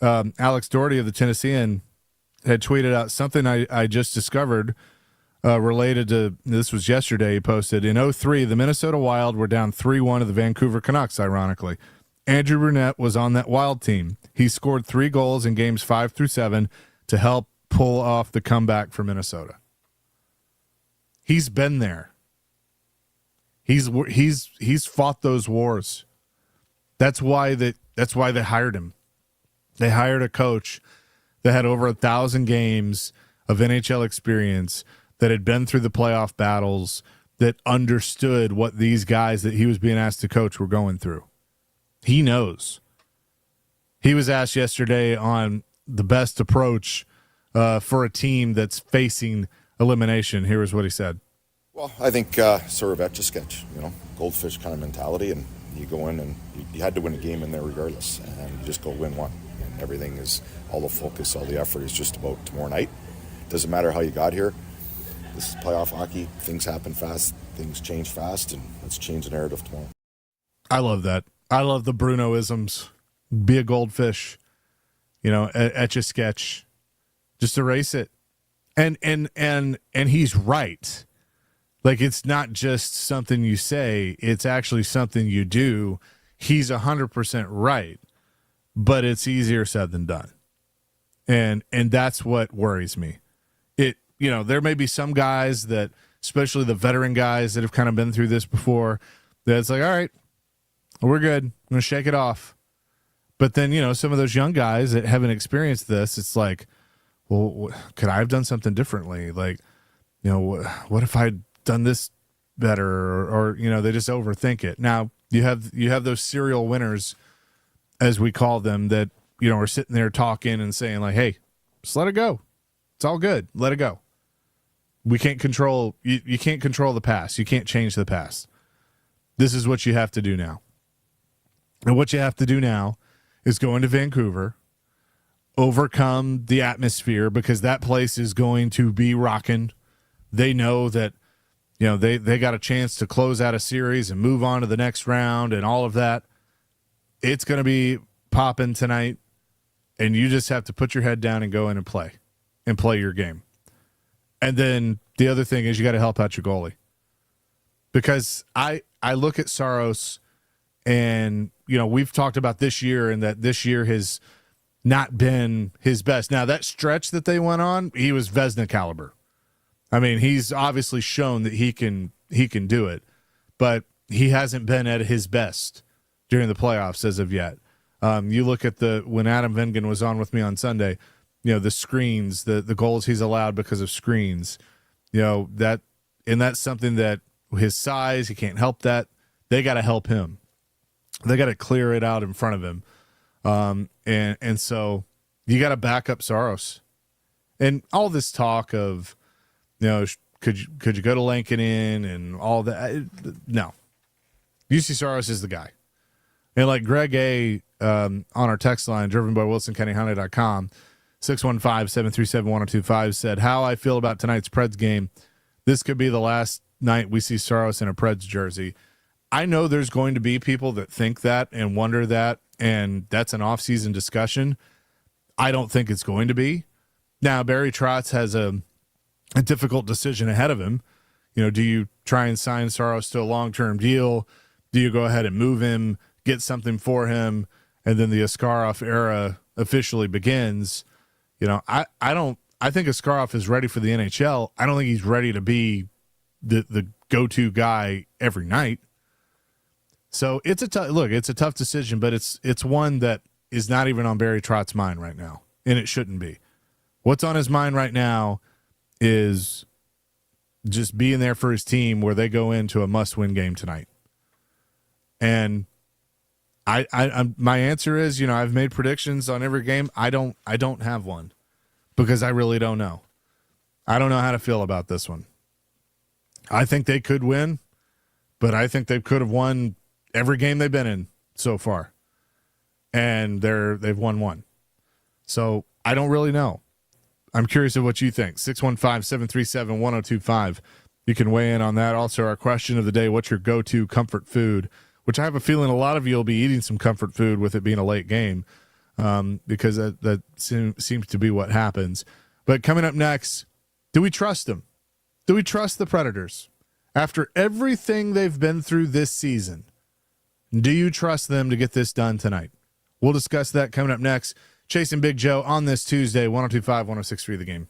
Alex Doherty of the Tennessean had tweeted out something I just discovered related to, this was yesterday. He posted, in 2003, the Minnesota Wild were down 3-1 to the Vancouver Canucks, ironically. Andrew Burnett was on that Wild team. He scored 3 goals in games 5 through 7 to help pull off the comeback for Minnesota. He's been there. He's fought those wars. That's why they hired him. They hired a coach that had over 1,000 games of NHL experience, that had been through the playoff battles, that understood what these guys that he was being asked to coach were going through. He knows. He was asked yesterday on the best approach for a team that's facing elimination. Here is what he said. Well, I think sort of etch-a-sketch, goldfish kind of mentality, and you go in and you had to win a game in there regardless, and you just go win one. And everything is, all the focus, all the effort is just about tomorrow night. Doesn't matter how you got here. This is playoff hockey. Things happen fast. Things change fast, and let's change the narrative tomorrow. I love that. I love the Bruno-isms. Be a goldfish, etch-a-sketch. Just erase it. And he's right. Like, it's not just something you say, it's actually something you do. He's 100% right, but it's easier said than done. And that's what worries me. There may be some guys that, especially the veteran guys that have kind of been through this before, that's like, all right, we're good. I'm going to shake it off. But then, some of those young guys that haven't experienced this, it's like, well, could I have done something differently? Like, what if I'd done this better? Or they just overthink it. Now, you have those serial winners, as we call them, that, are sitting there talking and saying like, hey, just let it go. It's all good. Let it go. We can't control, you can't control the past. You can't change the past. This is what you have to do now. And what you have to do now is go into Vancouver, overcome the atmosphere, because that place is going to be rocking. They know that, they got a chance to close out a series and move on to the next round and all of that. It's going to be popping tonight, and you just have to put your head down and go in and play your game. And then the other thing is you got to help out your goalie. Because I look at Saros, and, we've talked about this year, and that this year has not been his best. Now, that stretch that they went on, he was Vezina caliber. I mean, he's obviously shown that he can do it, but he hasn't been at his best during the playoffs as of yet. You look at when Adam Vingan was on with me on Sunday, the screens, the goals he's allowed because of screens, that's something that his size, he can't help that. They got to help him. They got to clear it out in front of him. And so you got to back up Saros. And all this talk of, could you go to Lankinen and all that? No. UC Saros is the guy. And like Greg A. On our text line, driven by WilsonCountyHyundai.com, 615-737-1025 said, how I feel about tonight's Preds game. This could be the last night we see Saros in a Preds jersey. I know there's going to be people that think that and wonder that, and that's an off-season discussion. I don't think it's going to be. Now, Barry Trotz has a difficult decision ahead of him. Do you try and sign Saros to a long-term deal? Do you go ahead and move him, get something for him, and then the Askarov era officially begins? I think Askarov is ready for the NHL. I don't think he's ready to be the go-to guy every night. So it's a tough decision, but it's one that is not even on Barry Trotz's mind right now, and it shouldn't be. What's on his mind right now is just being there for his team where they go into a must-win game tonight. And my answer is, I've made predictions on every game. I don't have one because I really don't know. I don't know how to feel about this one. I think they could win, but I think they could have won every game they've been in so far. And they've won one. So I don't really know. I'm curious of what you think. 615-737-1025. You can weigh in on that. Also, our question of the day, what's your go-to comfort food? Which I have a feeling a lot of you will be eating some comfort food with it being a late game, because that seems to be what happens. But coming up next, do we trust them? Do we trust the Predators? After everything they've been through this season, do you trust them to get this done tonight? We'll discuss that coming up next. Chasing Big Joe on this Tuesday, 102.5, 106.3 The Game.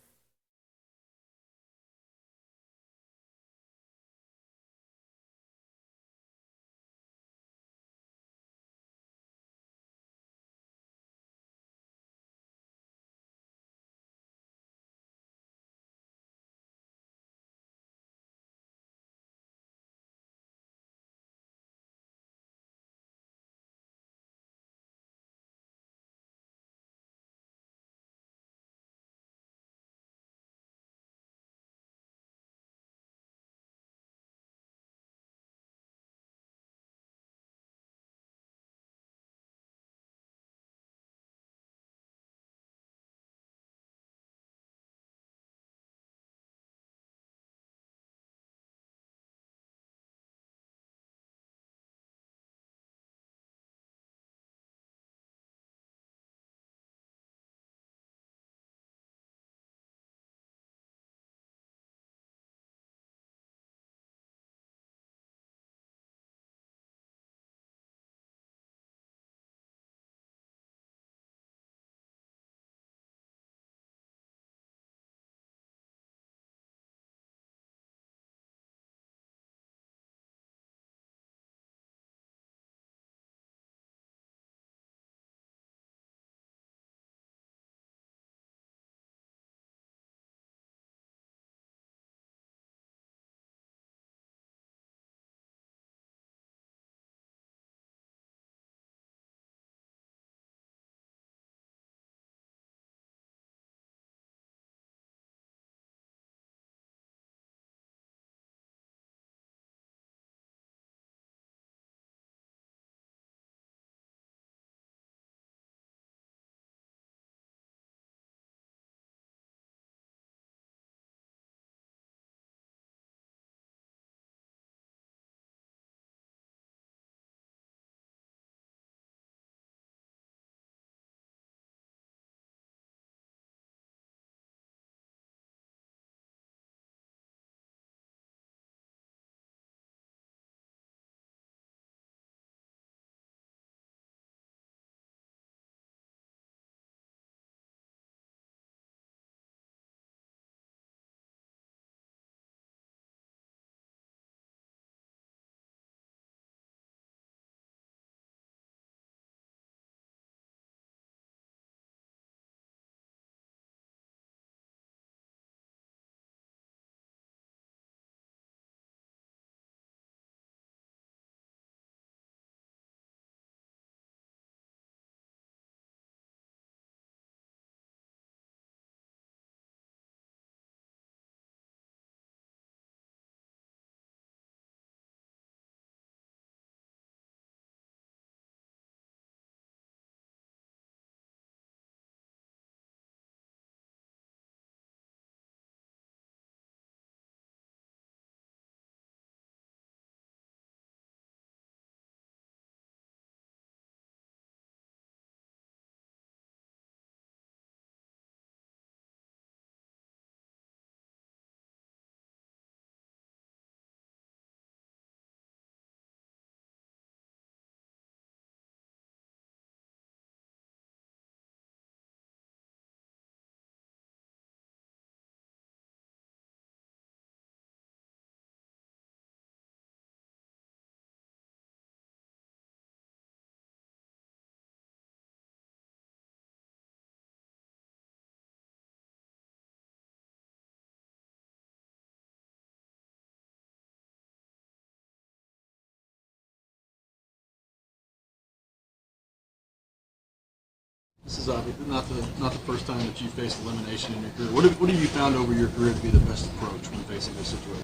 This is not the first time that you faced elimination in your career. What have you found over your career to be the best approach when facing this situation?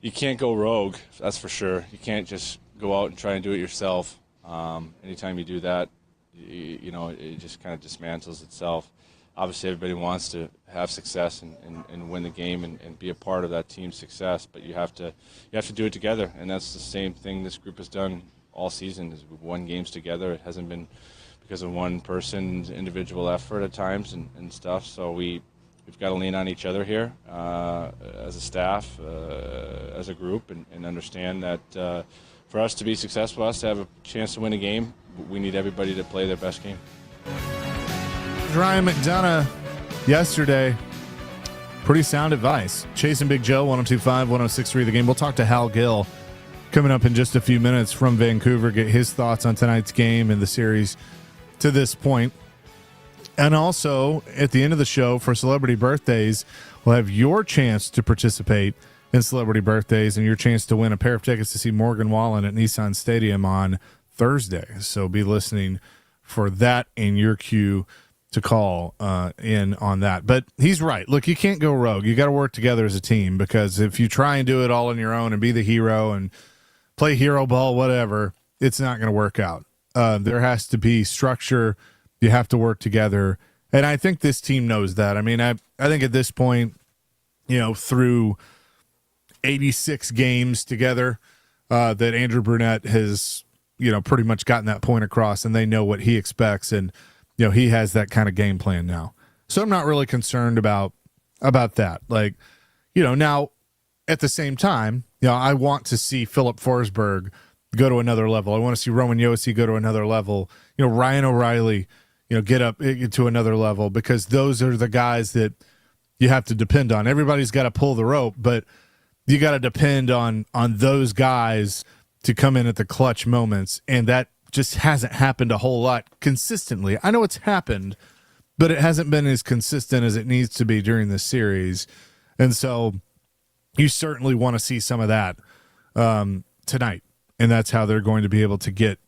You can't go rogue, that's for sure. You can't just go out and try and do it yourself. Anytime you do that, it just kind of dismantles itself. Obviously, everybody wants to have success and win the game and be a part of that team's success, but you have to do it together, and that's the same thing this group has done all season. Is we've won games together. It hasn't been because of one person's individual effort at times and stuff. So we've got to lean on each other here as a staff, as a group, and understand that for us to be successful, us to have a chance to win a game, we need everybody to play their best game. Ryan McDonough yesterday, pretty sound advice. Chasing Big Joe, 102.5, 106.3 The Game. We'll talk to Hal Gill coming up in just a few minutes from Vancouver, get his thoughts on tonight's game and the series to this point. And also, at the end of the show for Celebrity Birthdays, we'll have your chance to participate in Celebrity Birthdays and your chance to win a pair of tickets to see Morgan Wallen at Nissan Stadium on Thursday. So be listening for that in your queue to call in on that. But he's right. Look, you can't go rogue. You got to work together as a team, because if you try and do it all on your own and be the hero and play hero ball, whatever, it's not going to work out. There has to be structure. You have to work together. And I think this team knows that. I mean, I think at this point, through 86 games together, that Andrew Brunette has, pretty much gotten that point across, and they know what he expects. And, he has that kind of game plan now. So I'm not really concerned about that. Like, now at the same time, I want to see Philip Forsberg go to another level. I want to see Roman Josi go to another level. Ryan O'Reilly, get up to another level, because those are the guys that you have to depend on. Everybody's got to pull the rope, but you got to depend on those guys to come in at the clutch moments, and that just hasn't happened a whole lot consistently. I know it's happened, but it hasn't been as consistent as it needs to be during this series, and so you certainly want to see some of that tonight, and that's how they're going to be able to get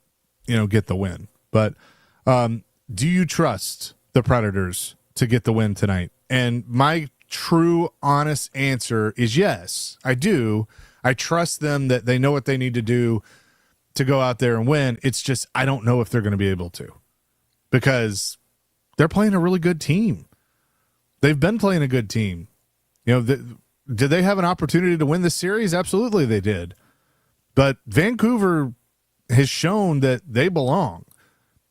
the win. But do you trust the Predators to get the win tonight? And my true, honest answer is yes, I do. I trust them that they know what they need to do to go out there and win. It's just I don't know if they're going to be able to, because they're playing a really good team. They've been playing a good team. Did they have an opportunity to win this series? Absolutely they did. But Vancouver has shown that they belong.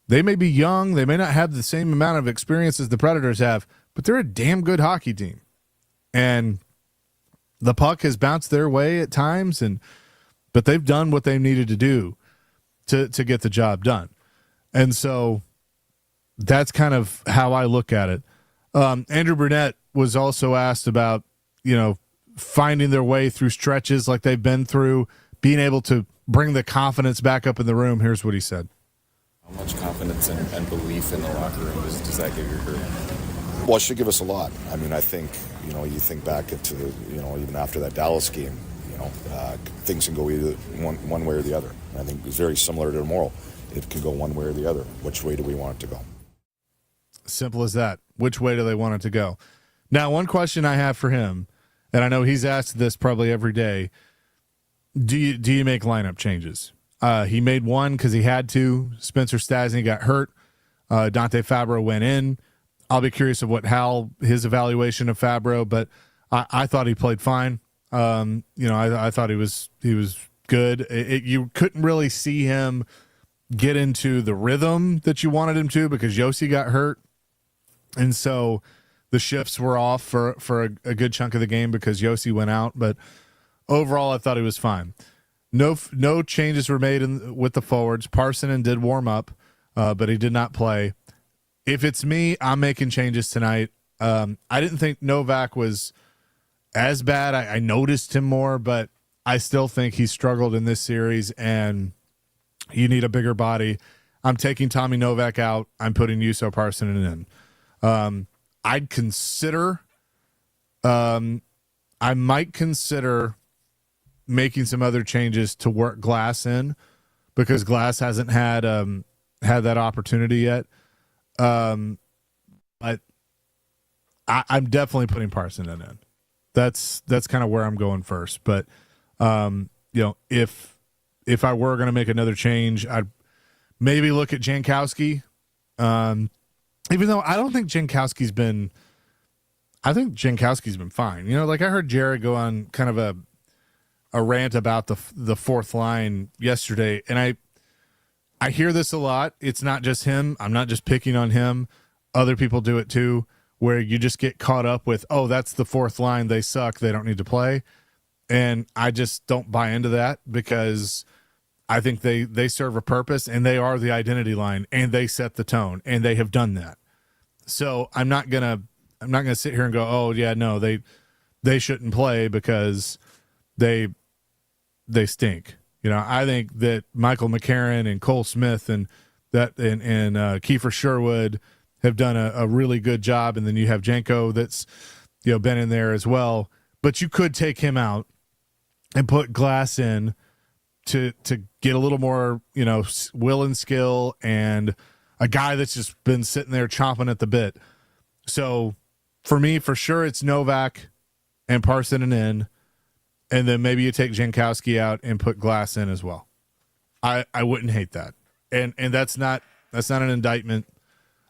They may be young. They may not have the same amount of experience as the Predators have, but they're a damn good hockey team. And the puck has bounced their way at times, but they've done what they needed to do to get the job done. And so that's kind of how I look at it. Andrew Brunette was also asked about, finding their way through stretches like they've been through, being able to bring the confidence back up in the room. Here's what he said. How much confidence and belief in the locker room does that give your group? Well, it should give us a lot. I mean, I think, you think back to the, even after that Dallas game, things can go either one way or the other. I think it's very similar to tomorrow. It can go one way or the other. Which way do we want it to go? Simple as that. Which way do they want it to go? Now, one question I have for him, and I know he's asked this probably every day, do you make lineup changes? He made one because he had to. Spencer Stastny got hurt. Dante Fabro went in. I'll be curious of what his evaluation of Fabro, but I thought he played fine. I thought he was good. You couldn't really see him get into the rhythm that you wanted him to, because Josi got hurt, and so the shifts were off for a good chunk of the game because Josi went out. But overall, I thought he was fine. No changes were made with the forwards. Parssinen did warm up, but he did not play. If it's me, I'm making changes tonight. I didn't think Novak was as bad. I noticed him more, but I still think he struggled in this series, and you need a bigger body. I'm taking Tommy Novak out. I'm putting Juuso Parssinen in. I might consider making some other changes to work Glass in, because Glass hasn't had that opportunity yet. I'm definitely putting Parson in. That's kind of where I'm going first. But if I were going to make another change, I'd maybe look at Jankowski. Even though I don't think Jankowski's been fine. Like I heard Jared go on kind of a rant about the fourth line yesterday, and I hear this a lot. It's not just him. I'm not just picking on him. Other people do it too, where you just get caught up with, oh, that's the fourth line. They suck. They don't need to play. And I just don't buy into that, because I think they serve a purpose, and they are the identity line, and they set the tone, and they have done that. So I'm not gonna sit here and go, oh yeah, no, they shouldn't play because they stink. I think that Michael McCarron and Cole Smith and Kiefer Sherwood have done a really good job, and then you have Janko that's been in there as well. But you could take him out and put Glass in to get a little more will and skill, and a guy that's just been sitting there chomping at the bit. So for me, for sure, it's Novak and Parson in. And then maybe you take Jankowski out and put Glass in as well. I wouldn't hate that. And that's not an indictment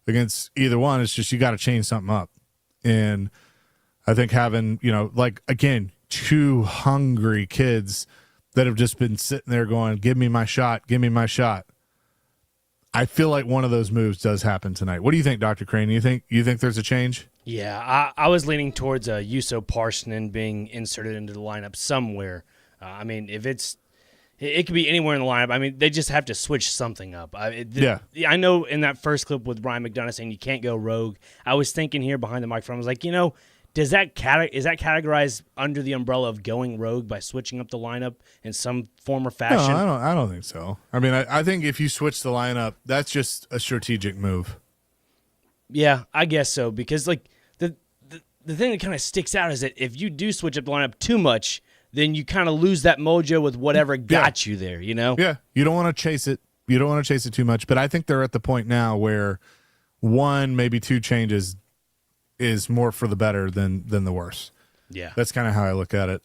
against either one. It's just you got to change something up. And I think having, again, two hungry kids that have just been sitting there going, give me my shot, give me my shot. I feel like one of those moves does happen tonight. What do you think, Dr. Crane? You think there's a change? Yeah, I was leaning towards Juuso Parssinen being inserted into the lineup somewhere. It could be anywhere in the lineup. I mean, they just have to switch something up. I know in that first clip with Brian McDonough saying you can't go rogue, I was thinking here behind the microphone, I was like, is that categorized under the umbrella of going rogue by switching up the lineup in some form or fashion? No, I don't think so. I mean, I think if you switch the lineup, that's just a strategic move. Yeah, I guess so, because the thing that kind of sticks out is that if you do switch up the lineup too much, then you kind of lose that mojo with whatever got you there, Yeah, you don't want to chase it. You don't want to chase it too much, but I think they're at the point now where one, maybe two changes is more for the better than the worse. Yeah. That's kind of how I look at it.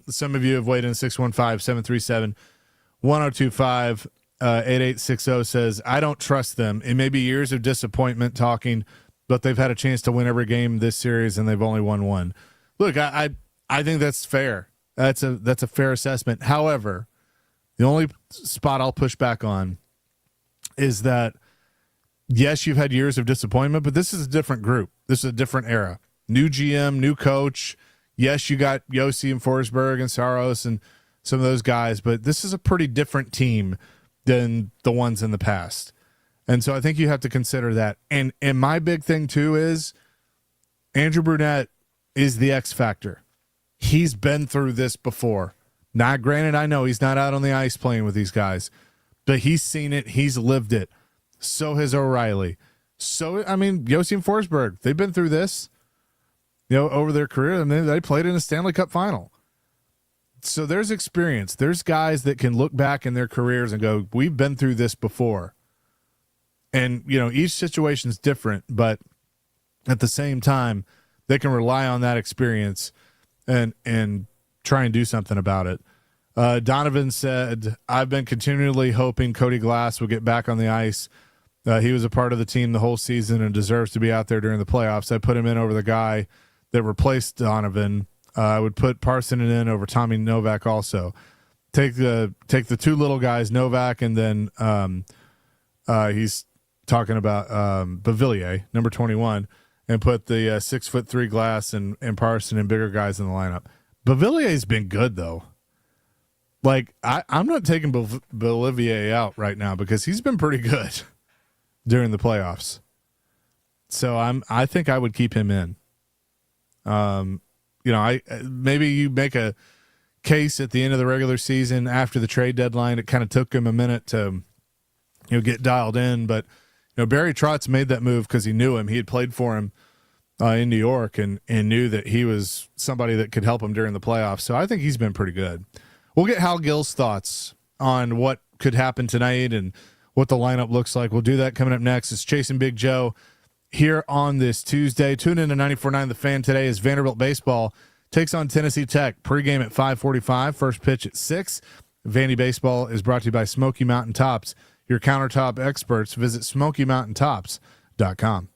Some of you have weighed in. 615-737-1025. 8860 says, I don't trust them. It may be years of disappointment talking, but they've had a chance to win every game this series, and they've only won one. Look, I think that's fair. That's a fair assessment. However, the only spot I'll push back on is that, yes, you've had years of disappointment, but this is a different group. This is a different era. New GM, new coach. Yes, you got Yossi and Forsberg and Saros and some of those guys, but this is a pretty different team than the ones in the past. And so I think you have to consider that. And my big thing too is Andrew Brunette is the X factor. He's been through this before. Now, granted, I know he's not out on the ice playing with these guys, but he's seen it. He's lived it. So has O'Reilly. So, I mean, Yossi and Forsberg, they've been through this, over their career, and they played in a Stanley Cup final. So there's experience. There's guys that can look back in their careers and go, we've been through this before. And, each situation's different, but at the same time, they can rely on that experience and try and do something about it. Donovan said, I've been continually hoping Cody Glass will get back on the ice. He was a part of the team the whole season and deserves to be out there during the playoffs. I put him in over the guy that replaced Donovan. I would put Parson in over Tommy Novak also. Take the two little guys, Novak, and then he's talking about Beauvillier, number 21, and put the 6'3" Glass and Parson and bigger guys in the lineup. Beauvillier's been good though. Like I'm not taking Beauvillier out right now because he's been pretty good during the playoffs. So I think I would keep him in. Maybe you make a case at the end of the regular season after the trade deadline. It kind of took him a minute to, get dialed in, but Barry Trotz made that move because he knew him. He had played for him in New York and knew that he was somebody that could help him during the playoffs. So I think he's been pretty good. We'll get Hal Gill's thoughts on what could happen tonight and what the lineup looks like. We'll do that coming up next. It's Chasing Big Joe here on this Tuesday. Tune in to 94.9 The Fan today as Vanderbilt baseball takes on Tennessee Tech. Pregame at 5:45, first pitch at 6. Vandy Baseball is brought to you by Smoky Mountain Tops, your countertop experts. Visit SmokyMountainTops.com.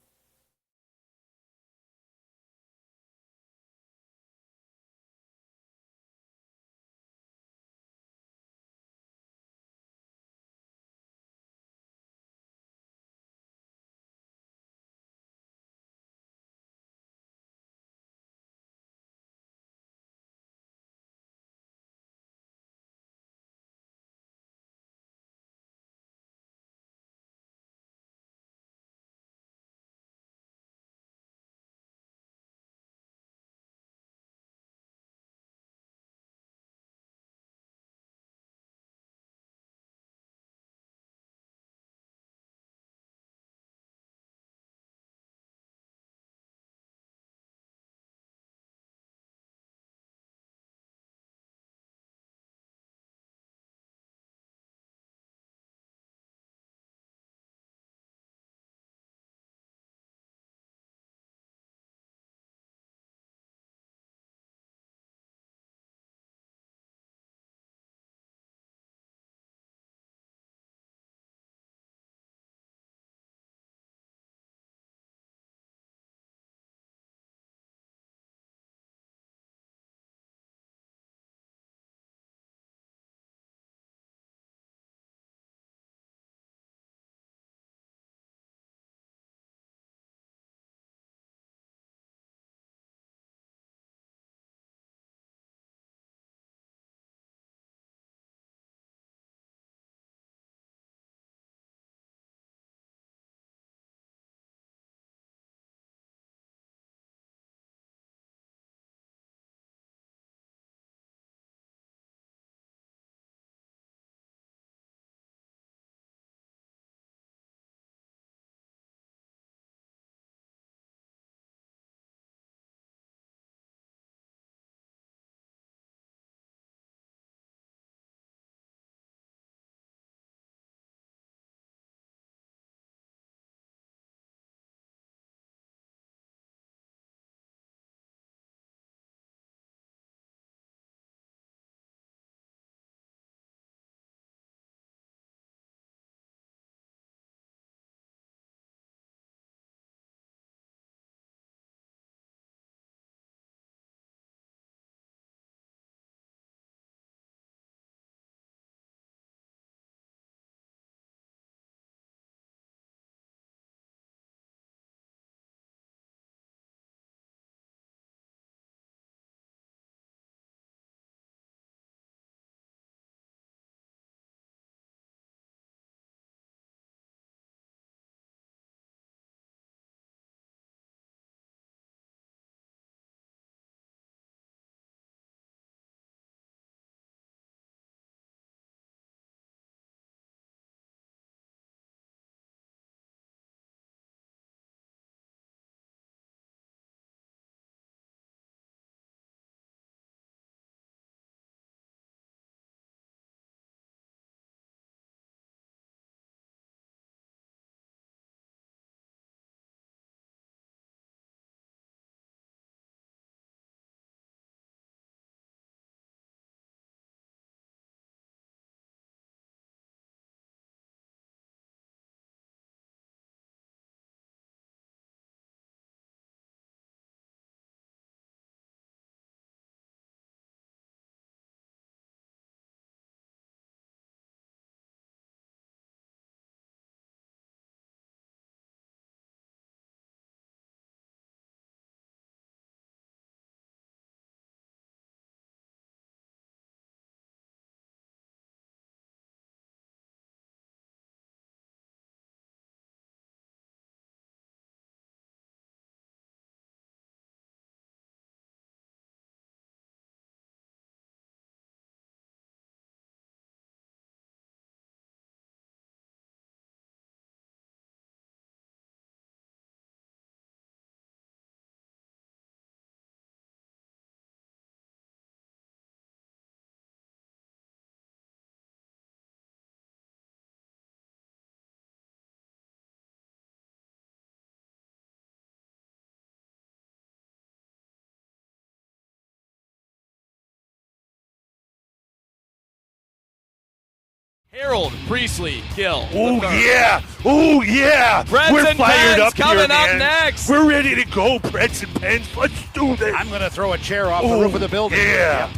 Harold Priestley, Gill. Oh, yeah. Oh, yeah. Preds We're and fired Pens up coming here, up man. next. We're ready to go, Preds and Pens. Let's do this. I'm going to throw a chair off the roof of the building. Yeah.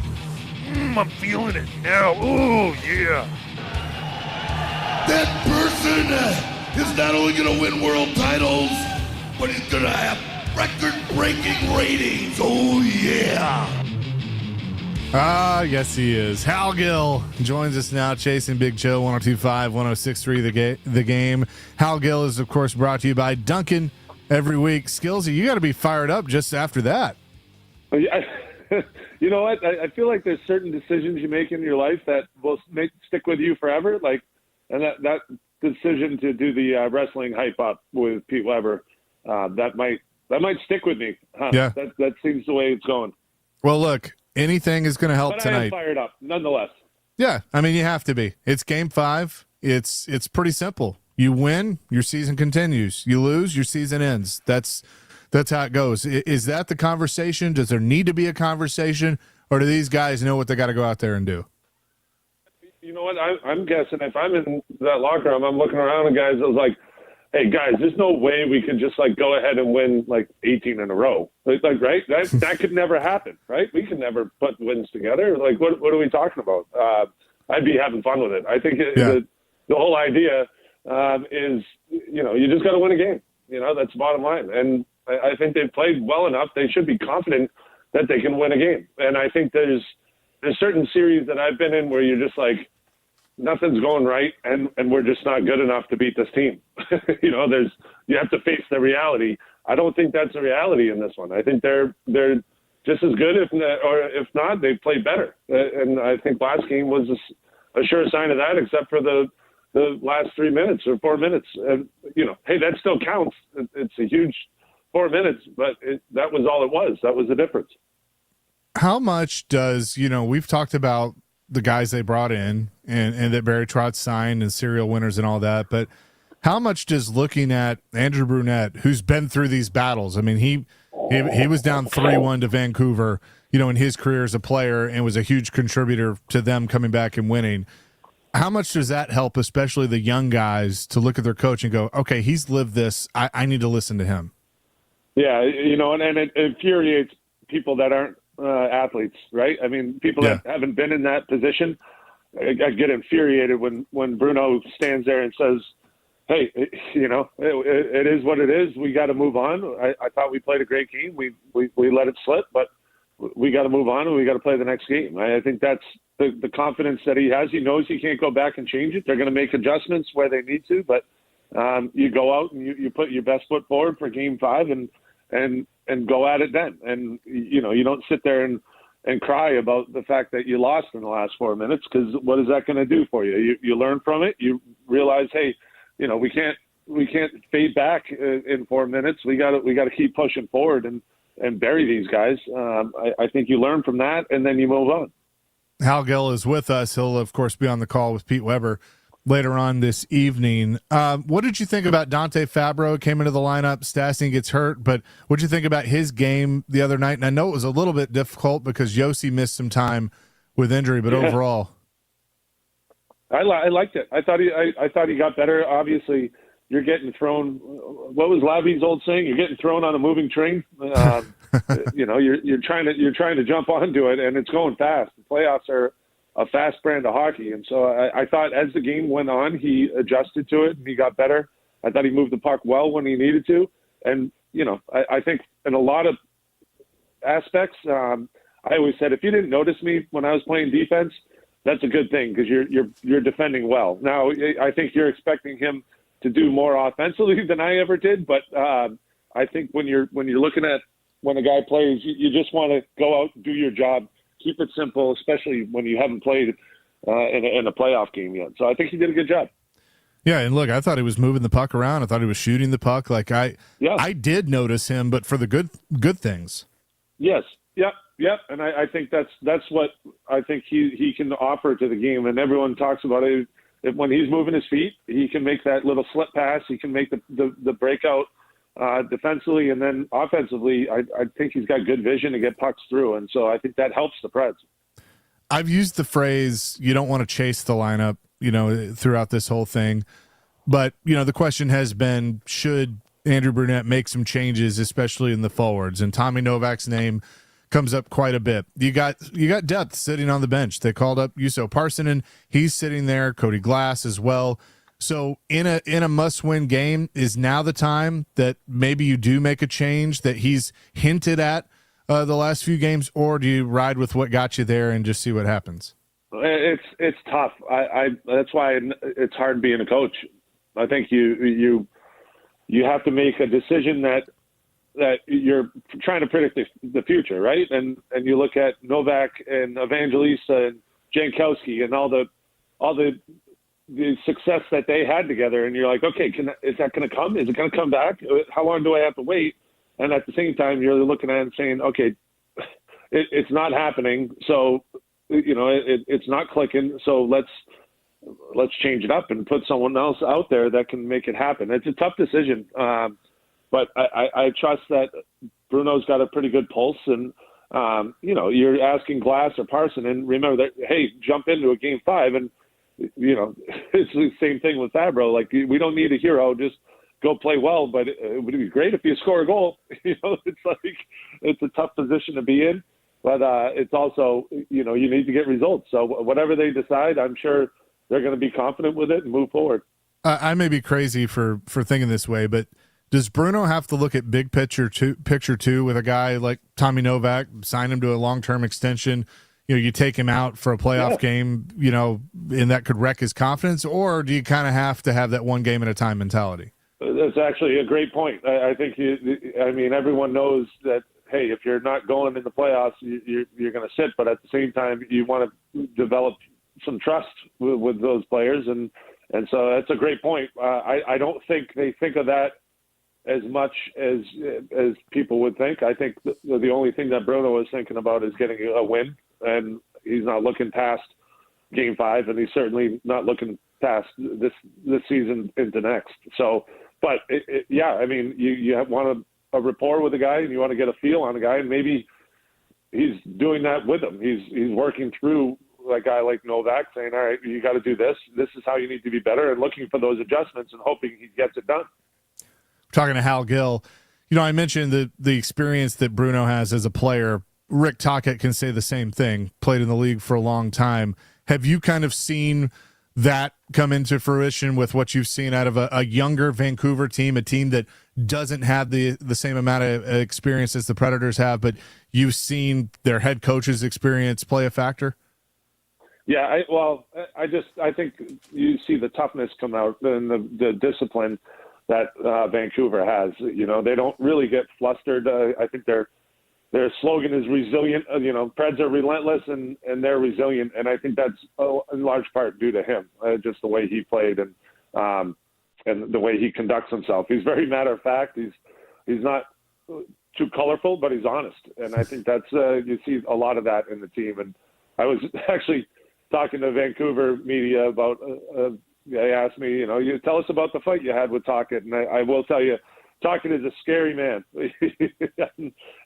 I'm feeling it now. Oh, yeah. That person is not only going to win world titles, but he's going to have record-breaking ratings. Oh, yeah. Ah, yes, he is. Hal Gill joins us now, chasing Big Joe, 102.5, 106.3 the game. Hal Gill is, of course, brought to you by Duncan every week. Skillsy, you got to be fired up just after that. You know what? I feel like there's certain decisions you make in your life that will stick with you forever. Like, and that decision to do the wrestling hype up with Pete Weber, that might stick with me. Huh? Yeah. That seems the way it's going. Well, look, anything is going to help But tonight. I am fired up, nonetheless. Yeah, I mean, you have to be. It's game 5. It's pretty simple. You win, your season continues. You lose, your season ends. That's how it goes. Is that the conversation? Does there need to be a conversation, or do these guys know what they got to go out there and do? You know what? I'm guessing if I'm in that locker room, I'm looking around and guys, I was like, hey, guys, there's no way we can just, like, go ahead and win, like, 18 in a row. Like right? That could never happen, right? We can never put wins together. Like, what are we talking about? I'd be having fun with it. I think the whole idea is, you know, you just got to win a game. You know, that's the bottom line. And I think they've played well enough. They should be confident that they can win a game. And I think there's certain series that I've been in where you're just like, nothing's going right, and we're just not good enough to beat this team. You know, you have to face the reality. I don't think that's a reality in this one. I think they're just as good, if not, they've played better. And I think last game was a sure sign of that, except for the last 3 minutes or 4 minutes. You know, hey, that still counts. It's a huge 4 minutes, but that was all it was. That was the difference. How much does, you know, we've talked about the guys they brought in and that Barry Trotz signed and serial winners and all that, but how much does looking at Andrew Brunette, who's been through these battles, I mean, he was down 3-1 to Vancouver, you know, in his career as a player, and was a huge contributor to them coming back and winning. How much does that help, especially the young guys, to look at their coach and go, okay, he's lived this, I need to listen to him? Yeah, you know, and it infuriates people that aren't athletes, right? I mean, people that haven't been in that position, I get infuriated when Bruno stands there and says, hey, you know, it is what it is. We got to move on. I thought we played a great game. We let it slip, but we got to move on and we got to play the next game. I think that's the confidence that he has. He knows he can't go back and change it. They're going to make adjustments where they need to, but you go out and you put your best foot forward for game 5 and go at it then. And, you know, you don't sit there and cry about the fact that you lost in the last 4 minutes, because what is that going to do for you? You learn from it. You realize, hey, you know, we can't fade back in 4 minutes. We got to keep pushing forward and bury these guys. I think you learn from that, and then you move on. Hal Gill is with us. He'll, of course, be on the call with Pete Weber later on this evening. What did you think about Dante Fabro? Came into the lineup, Stastny gets hurt, but what did you think about his game the other night? And I know it was a little bit difficult because Yossi missed some time with injury, but overall, I liked it. I thought he got better. Obviously, you're getting thrown. What was Lavi's old saying? You're getting thrown on a moving train. You know, you're trying to jump onto it, and it's going fast. The playoffs are a fast brand of hockey, and so I thought as the game went on, he adjusted to it and he got better. I thought he moved the puck well when he needed to, and you know, I think in a lot of aspects, I always said if you didn't notice me when I was playing defense, that's a good thing because you're defending well. Now I think you're expecting him to do more offensively than I ever did, but I think when you're looking at when a guy plays, you just want to go out and do your job. Keep it simple, especially when you haven't played in a playoff game yet. So I think he did a good job. Yeah, and look, I thought he was moving the puck around. I thought he was shooting the puck. Like I did notice him, but for the good things. Yes. Yep. And I think that's what I think he can offer to the game. And everyone talks about it. When he's moving his feet, he can make that little slip pass. He can make the breakout defensively, and then offensively, I think he's got good vision to get pucks through. And so I think that helps the Preds. I've used the phrase, you don't want to chase the lineup. throughout this whole thing. But, the question has been, should Andrew Brunette make some changes, especially in the forwards? And Tommy Novak's name comes up quite a bit. You got depth sitting on the bench. They called up Juuso Parssinen. He's sitting there. Cody Glass as well. So in a must-win game, is now the time that maybe you do make a change that he's hinted at the last few games, or do you ride with what got you there and just see what happens? It's tough. That's why it's hard being a coach. I think you have to make a decision that you're trying to predict the future, right? And you look at Novak and Evangelista and Jankowski and all the success that they had together, and you're like, okay, is that going to come? Is it going to come back? How long do I have to wait? And at the same time, you're looking at it and saying, okay, it's not happening, so it's not clicking. So let's change it up and put someone else out there that can make it happen. It's a tough decision, but I trust that Bruno's got a pretty good pulse, and you're asking Glass or Parson, and remember that, hey, jump into a game 5, and it's the same thing with Fabro. Like, we don't need a hero, just go play well, but it would be great if you score a goal. It's like, it's a tough position to be in, but it's also, you need to get results. So whatever they decide, I'm sure they're going to be confident with it and move forward. I may be crazy for thinking this way, but does Bruno have to look at big picture too with a guy like Tommy Novak, sign him to a long-term extension? You take him out for a playoff game, and that could wreck his confidence, or do you kind of have to have that one game at a time mentality? That's actually a great point. I think everyone knows that, hey, if you're not going in the playoffs, you're going to sit, but at the same time, you want to develop some trust with those players, and so that's a great point. I don't think they think of that as much as people would think. I think the only thing that Bruno is thinking about is getting a win, and he's not looking past Game 5, and he's certainly not looking past this season into next. So, but you want a rapport with a guy, and you want to get a feel on a guy, and maybe he's doing that with him. He's working through a guy like Novak, saying, all right, you got to do this. This is how you need to be better, and looking for those adjustments and hoping he gets it done. Talking to Hal Gill, I mentioned the experience that Bruno has as a player. Rick Tocchet can say the same thing, played in the league for a long time. Have you kind of seen that come into fruition with what you've seen out of a younger Vancouver team, a team that doesn't have the same amount of experience as the Predators have, but you've seen their head coach's experience play a factor? Yeah, I think you see the toughness come out and the discipline that Vancouver has. They don't really get flustered. I think their slogan is resilient. Preds are relentless and they're resilient, and I think that's in large part due to him, just the way he played and the way he conducts himself. He's very matter of fact. He's not too colorful, but he's honest, and I think that's you see a lot of that in the team. And I was actually talking to Vancouver media about. They asked me, you tell us about the fight you had with Tocchet, and I will tell you, Tocchet is a scary man.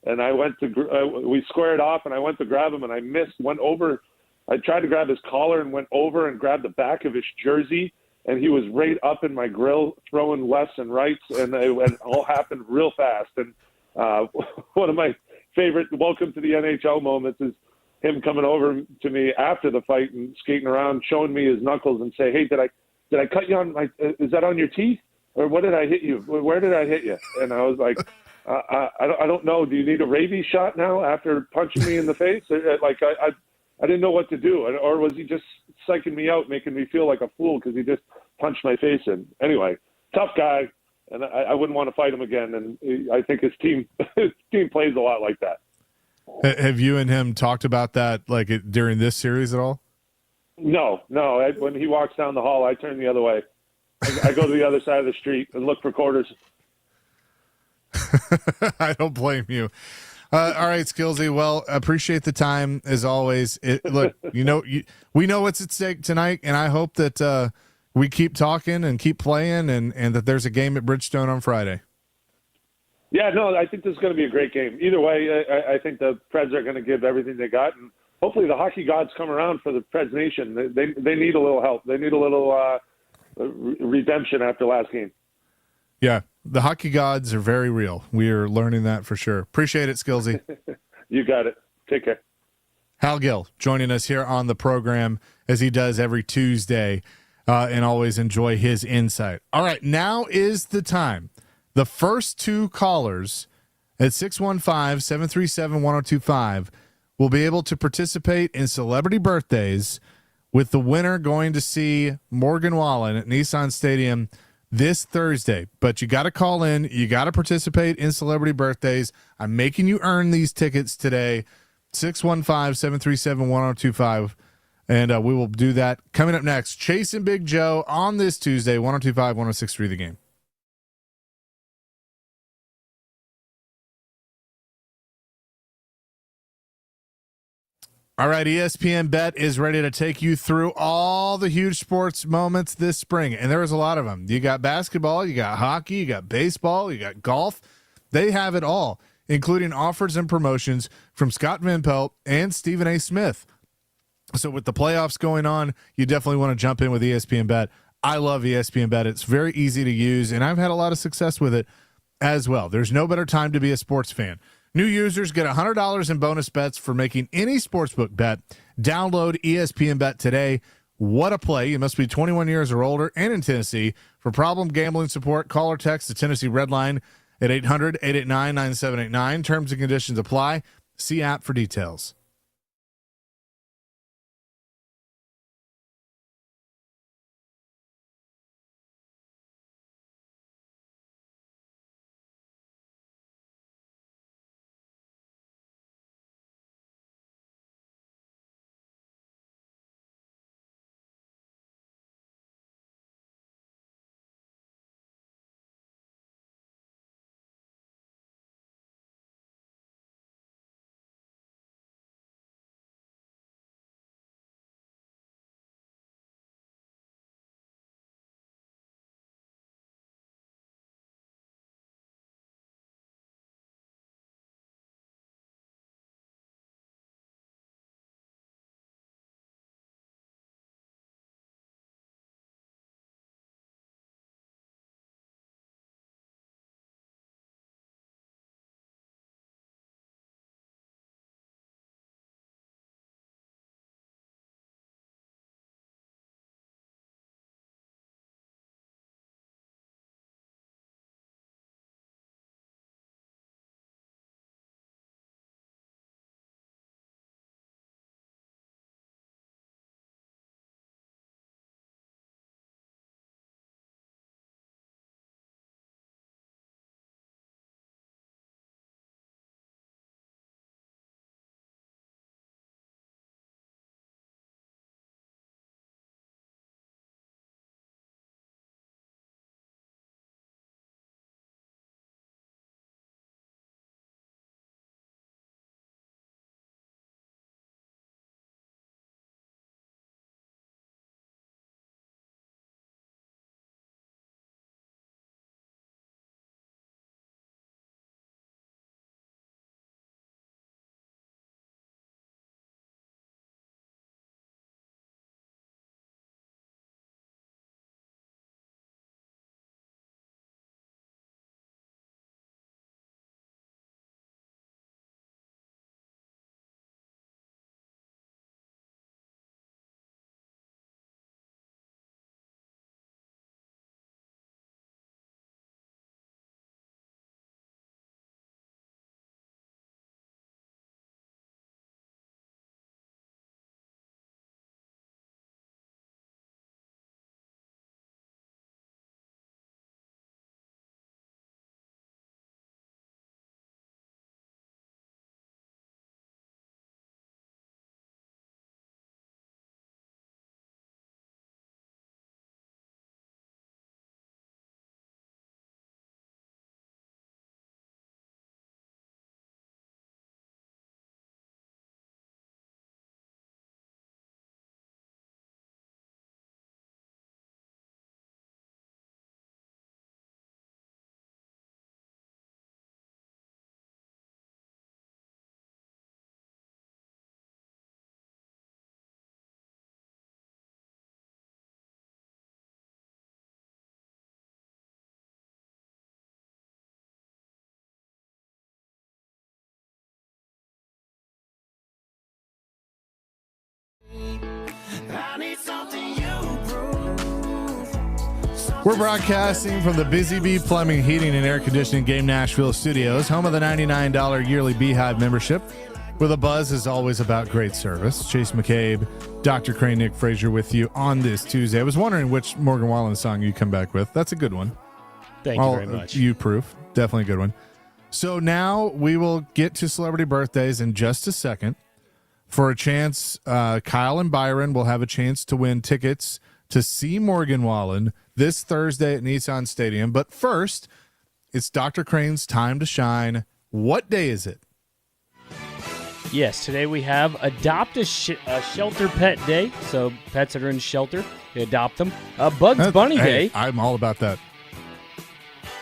And I went we squared off, and I went to grab him, and I went over. I tried to grab his collar and went over and grabbed the back of his jersey, and he was right up in my grill, throwing lefts and rights, and it all happened real fast. And one of my favorite welcome to the NHL moments is him coming over to me after the fight and skating around, showing me his knuckles and say, hey, did I cut you on is that on your teeth? Or what did I hit you? Where did I hit you? And I was like, I don't know. Do you need a rabies shot now after punching me in the face? I didn't know what to do. Or was he just psyching me out, making me feel like a fool because he just punched my face in? Anyway, tough guy, and I wouldn't want to fight him again. And I think his team plays a lot like that. Have you and him talked about that during this series at all? No. When he walks down the hall, I turn the other way. I go to the other side of the street and look for quarters. I don't blame you. All right, Skillsy. Well, appreciate the time as always. We know what's at stake tonight, and I hope that we keep talking and keep playing, and that there's a game at Bridgestone on Friday. Yeah, no, I think this is going to be a great game. Either way, I think the Preds are going to give everything they got, and hopefully the hockey gods come around for the Preds Nation. They need a little help. They need a little redemption after last game. Yeah, the hockey gods are very real. We are learning that for sure. Appreciate it, Skillsy. You got it. Take care. Hal Gill joining us here on the program as he does every Tuesday, and always enjoy his insight. All right, now is the time. The first two callers at 615-737-1025 will be able to participate in celebrity birthdays, with the winner going to see Morgan Wallen at Nissan Stadium this Thursday. But you got to call in. You got to participate in celebrity birthdays. I'm making you earn these tickets today. 615-737-1025. And we will do that coming up next. Chase and Big Joe on this Tuesday, 1025, 1063 The Game. All right, ESPN Bet is ready to take you through all the huge sports moments this spring, and there is a lot of them. You got basketball, you got hockey, you got baseball, you got golf. They have it all, including offers and promotions from Scott Van Pelt and Stephen A. Smith. So with the playoffs going on, you definitely want to jump in with ESPN Bet. I love ESPN Bet. It's very easy to use, and I've had a lot of success with it as well. There's no better time to be a sports fan. New users get $100 in bonus bets for making any sportsbook bet. Download ESPN Bet today. What a play. You must be 21 years or older and in Tennessee. For problem gambling support, call or text the Tennessee Red Line at 800-889-9789. Terms and conditions apply. See app for details. We're broadcasting from the Busy Bee Plumbing, Heating, and Air Conditioning Game Nashville studios, home of the $99 yearly Beehive membership, where the buzz is always about great service. Chase McCabe, Dr. Crane, Nick Frazier with you on this Tuesday. I was wondering which Morgan Wallen song you come back with. That's a good one. Thank you very much. You proof. Definitely a good one. So now we will get to celebrity birthdays in just a second. For a chance, Kyle and Byron will have a chance to win tickets to see Morgan Wallen this Thursday at Nissan Stadium. But first, it's Dr. Crane's time to shine. What day is it? Yes, today we have Adopt a Shelter Pet Day. So pets that are in shelter, you adopt them. Bugs Bunny Day. I'm all about that.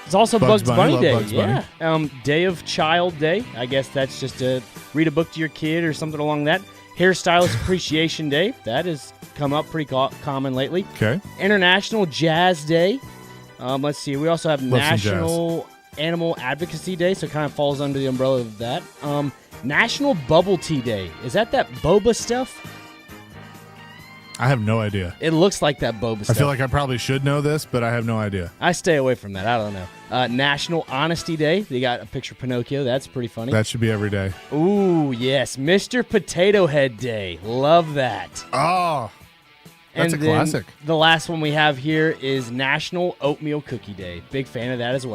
It's also Bugs Bunny Day. Bugs Bunny. Yeah. Day of Child Day. I guess that's just to read a book to your kid or something along that. Hairstylist Appreciation Day. That has come up pretty common lately. Okay. International Jazz Day. Let's see. We also have Love some National Animal Advocacy Day, so it kind of falls under the umbrella of that. National Bubble Tea Day. Is that boba stuff? I have no idea. It looks like that boba stuff. I feel like I probably should know this, but I have no idea. I stay away from that. I don't know. National Honesty Day. They got a picture of Pinocchio. That's pretty funny. That should be every day. Ooh, yes. Mr. Potato Head Day. Love that. Oh, that's and a classic. The last one we have here is National Oatmeal Cookie Day. Big fan of that as well.